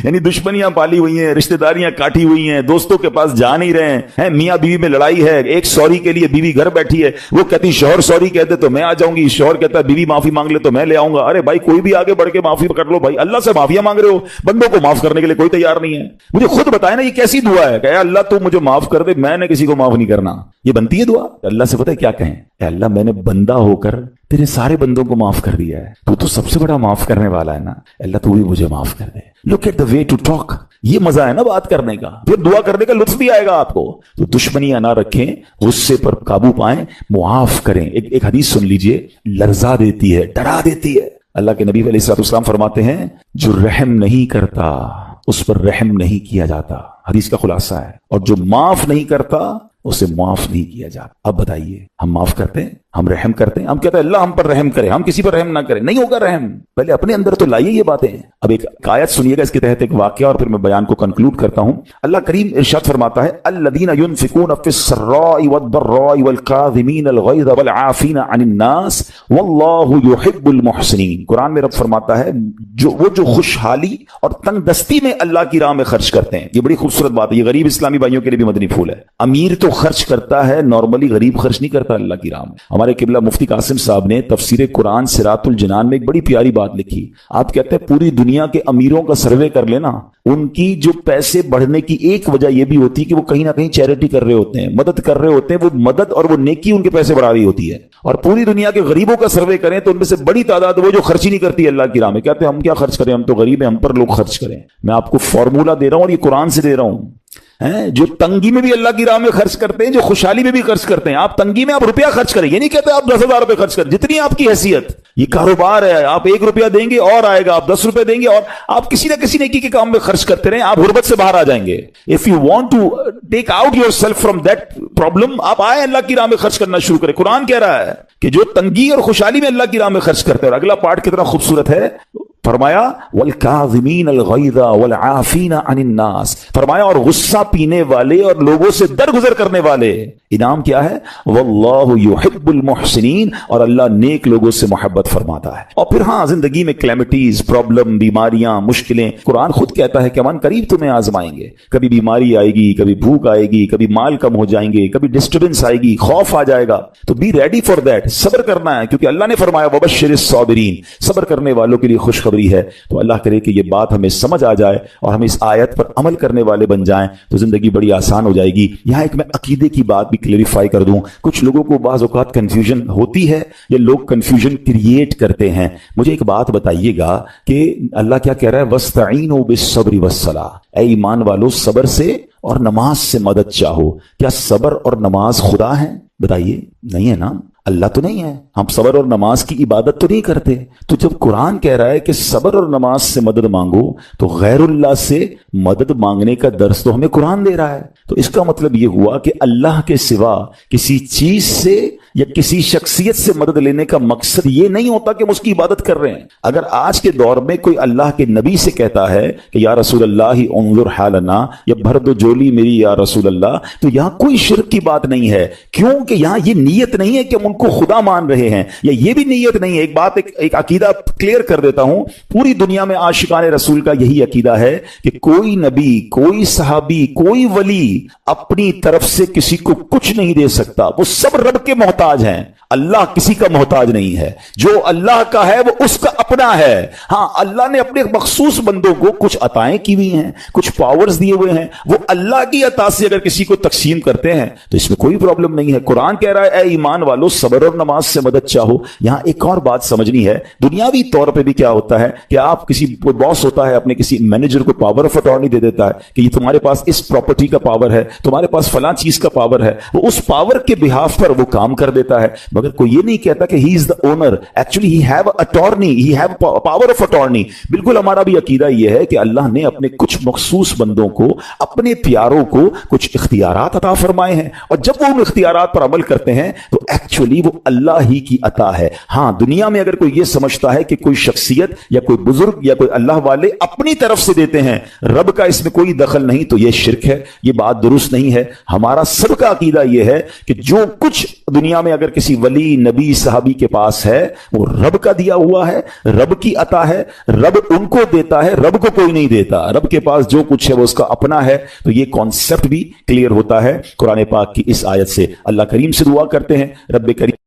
یعنی دشمنیاں پالی ہوئی ہیں, رشتہ داریاں کاٹی ہوئی ہیں, دوستوں کے پاس جا نہیں رہے ہیں, میاں بیوی میں لڑائی ہے, ایک سوری کے لیے بیوی گھر بیٹھی ہے, وہ کہتی شوہر سوری کہتے تو میں آ جاؤں گی, شوہر کہتا ہے بیوی معافی مانگ لے تو میں لے آؤں گا. ارے بھائی کوئی بھی آگے بڑھ کے معافی کر لو بھائی, اللہ سے معافیاں مانگ رہے ہو, بندوں کو معاف کرنے کے لیے کوئی تیار نہیں ہے. مجھے خود بتائے نا یہ کیسی دعا ہے کہ اے اللہ تو مجھے معاف کر دے, میں نے کسی کو معاف نہیں کرنا. یہ بنتی ہے دعا؟ اللہ سے پتہ ہے کیا کہیں, اے اللہ میں نے بندہ ہو کر تیرے سارے بندوں کو معاف کر دیا ہے, تو سب سے بڑا معاف کرنے والا ہے نا, اللہ تو بھی مجھے معاف کر دے. Look at the way to talk, یہ مزہ ہے نا بات کرنے کا, پھر دعا کرنے کا لطف بھی آئے گا آپ کو. تو دشمنیاں نہ رکھیں, غصے پر قابو پائیں, معاف کریں. ایک حدیث سن لیجئے, لرزا دیتی ہے, ڈرا دیتی ہے. اللہ کے نبی علیہ الصلوۃ والسلام فرماتے ہیں جو رحم نہیں کرتا اس پر رحم نہیں کیا جاتا. حدیث کا خلاصہ ہے. اور جو معاف نہیں کرتا اسے معاف نہیں کیا جاتا. اب بتائیے ہم معاف کرتے ہیں, ہم رحم کرتے ہیں, ہم کہتے ہیں اللہ ہم پر رحم کرے, ہم کسی پر رحم نہ کریں. نہیں ہوگا رحم, پہلے اپنے اندر تو لائیے یہ باتیں. اب ایک آیت سنیے گا اس کے تحت ایک واقعہ, اور پھر میں بیان کو کنکلوڈ کرتا ہوں. اللہ کریم ارشاد فرماتا ہے الذین ينفقون فی السراء والضراء والکاظمین الغیظ والعافین عن الناس واللہ یحب المحسنین. قرآن میں رب فرماتا ہے جو خوشحالی اور تنگ دستی میں اللہ کی راہ میں خرچ کرتے ہیں. یہ بڑی خوبصورت بات ہے, یہ غریب اسلامی بھائیوں کے لیے بھی مدنی پھول ہے. امیر تو خرچ کرتا ہے, نارملی غریب خرچ نہیں کرتا اللہ کی راہ میں. ہمارے قبلہ مفتی قاسم صاحب نے تفسیر قرآن صراط الجنان میں ایک بڑی پیاری بات لکھی. آپ کہتے ہیں پوری دنیا کے امیروں کا سروے کر لینا, ان کی جو پیسے بڑھنے کی ایک وجہ یہ بھی ہوتی ہے کہ وہ کہیں نہ کہیں چیریٹی کر رہے ہوتے ہیں, مدد کر رہے ہوتے ہیں. وہ مدد اور وہ نیکی ان کے پیسے بڑھا رہی ہوتی ہے. اور پوری دنیا کے غریبوں کا سروے کریں تو ان میں سے بڑی تعداد وہ جو خرچ ہی نہیں کرتی اللہ کی راہ میں. کہتے ہیں ہم کیا خرچ کریں, ہم تو غریب ہیں, ہم پر لوگ خرچ کریں. میں آپ کو فارمولہ دے رہا ہوں اور یہ قرآن سے دے رہا ہوں. ہیں جو تنگی میں بھی اللہ کی راہ میں خرچ کرتے ہیں, جو خوشحالی میں بھی خرچ کرتے ہیں. آپ تنگی میں آپ روپیہ خرچ کریں, یہ نہیں کہتے آپ 10,000 روپے خرچ کریں, جتنی آپ کی حیثیت. یہ کاروبار ہے, آپ 1 روپیہ دیں گے اور آئے گا, آپ 10 روپے دیں گے اور آپ کسی نہ کسی نیکی کے کام میں خرچ کرتے رہیں, آپ غربت سے باہر آ جائیں گے. If you want to take out yourself from that problem, آپ آئے اللہ کی راہ میں خرچ کرنا شروع کریں. قرآن کہہ رہا ہے کہ جو تنگی اور خوشحالی میں اللہ کی راہ میں خرچ کرتے ہیں. اور اگلا پارٹ کتنا خوبصورت ہے, فرمایا والکاظمین الغیظ والعافین عن الناس, فرمایا اور غصہ پینے والے اور لوگوں سے درگزر کرنے والے. انعام کیا ہے, واللہ یحب المحسنین, اور اللہ نیک لوگوں سے محبت فرماتا ہے. اور پھر ہاں زندگی میں کلیمٹیز, پرابلم, بیماریاں, مشکلیں, قرآن خود کہتا ہے کہ من قریب تمہیں آزمائیں گے. کبھی بیماری آئے گی, کبھی بھوک آئے گی, کبھی مال کم ہو جائیں گے, کبھی ڈسٹربنس آئے گی, خوف آ جائے گا. تو بی ریڈی فار دیٹ, صبر کرنا ہے, کیونکہ اللہ نے فرمایا وبشر الصابرین, صبر کرنے والوں کے لیے خوشخبری ہے. تو اللہ کرے کہ یہ بات ہمیں سمجھ آ جائے اور ہم اس آیت پر عمل کرنے والے بن جائیں تو زندگی بڑی آسان ہو جائے گی. یہاں ایک میں عقیدے کی بات بھی کلیریفائی کر دوں. کچھ لوگوں کو بعض اوقات کنفیوژن ہوتی ہے یا لوگ کنفیوژن کریٹ کرتے ہیں. مجھے ایک بات بتائیے گا کہ اللہ کیا کہہ رہا ہے, وَاسْتَعِينُوا بِالصَّبْرِ وَالصَّلَاةِ, اے ایمان والو صبر سے اور نماز سے مدد چاہو. کیا صبر اور نماز خدا ہیں؟ بتائیے, نہیں ہے نا, اللہ تو نہیں ہے. ہم صبر اور نماز کی عبادت تو نہیں کرتے. تو جب قرآن کہہ رہا ہے کہ صبر اور نماز سے مدد مانگو, تو غیر اللہ سے مدد مانگنے کا درس تو ہمیں قرآن دے رہا ہے. تو اس کا مطلب یہ ہوا کہ اللہ کے سوا کسی چیز سے یا کسی شخصیت سے مدد لینے کا مقصد یہ نہیں ہوتا کہ ہم اس کی عبادت کر رہے ہیں. اگر آج کے دور میں کوئی اللہ کے نبی سے کہتا ہے کہ یا رسول اللہ انظر حالنا, یا بھر دو جولی میری یا رسول اللہ, تو یہاں کوئی شرک کی بات نہیں ہے. کیوں کہ یہاں یہ نیت نہیں ہے کہ ہم ان کو خدا مان رہے ہیں, یا یہ بھی نیت نہیں ہے. ایک بات ایک عقیدہ کلیئر کر دیتا ہوں, پوری دنیا میں عاشقان رسول کا یہی عقیدہ ہے کہ کوئی نبی, کوئی صحابی, کوئی ولی اپنی طرف سے کسی کو کچھ نہیں دے سکتا. وہ سب رب کے محتاج ہیں. اللہ کسی کا محتاج نہیں ہے. جو اللہ کا ہے وہ اس کا اپنا ہے. ہاں اللہ نے اپنے مخصوص بندوں کو کچھ عطائیں کی ہوئی ہیں, کچھ پاورز دیے ہوئے ہیں, وہ اللہ کی عطا سے اگر کسی کو تقسیم کرتے ہیں تو اس میں کوئی پرابلم نہیں ہے. قرآن کہہ رہا ہے اے ایمان والو صبر اور نماز سے مدد چاہو. یہاں ایک اور بات سمجھنی ہے, دنیاوی طور پہ بھی کیا ہوتا ہے کہ آپ کسی باس ہوتا ہے اپنے کسی مینیجر کو پاور آف اٹارنی دے دیتا ہے کہ یہ تمہارے پاس اس پراپرٹی کا پاور ہے, تمہارے پاس فلاں چیز کا پاور ہے. وہ اس پاور کے بہاف پر وہ کام کر دیتا ہے, مگر کوئی یہ نہیں کہتا کہ he is the owner. Actually he have attorney, he have power of attorney. بالکل ہمارا بھی عقیدہ یہ ہے کہ اللہ نے اپنے کچھ مخصوص بندوں کو, اپنے پیاروں کو کچھ اختیارات عطا فرمائے ہیں, اور جب وہ ان اختیارات پر عمل کرتے ہیں تو ایکچولی وہ اللہ ہی کی عطا ہے. ہاں دنیا میں اگر کوئی یہ سمجھتا ہے کہ کوئی شخصیت یا کوئی بزرگ یا کوئی اللہ والے اپنی طرف سے دیتے ہیں, رب کا اس میں کوئی دخل نہیں, تو یہ شرک ہے, یہ بات درست نہیں ہے. ہمارا سب کا عقیدہ یہ ہے کہ جو کچھ دنیا میں اگر کسی ولی, نبی, صحابی کے پاس ہے وہ رب کا دیا ہوا ہے, رب کی عطا ہے, رب ان کو دیتا ہے, رب کو کوئی نہیں دیتا. رب کے پاس جو کچھ ہے وہ اس کا اپنا ہے. تو یہ کانسیپٹ بھی کلیئر ہوتا ہے قرآن پاک کی اس آیت سے. اللہ کریم سے دعا کرتے ہیں رب کریم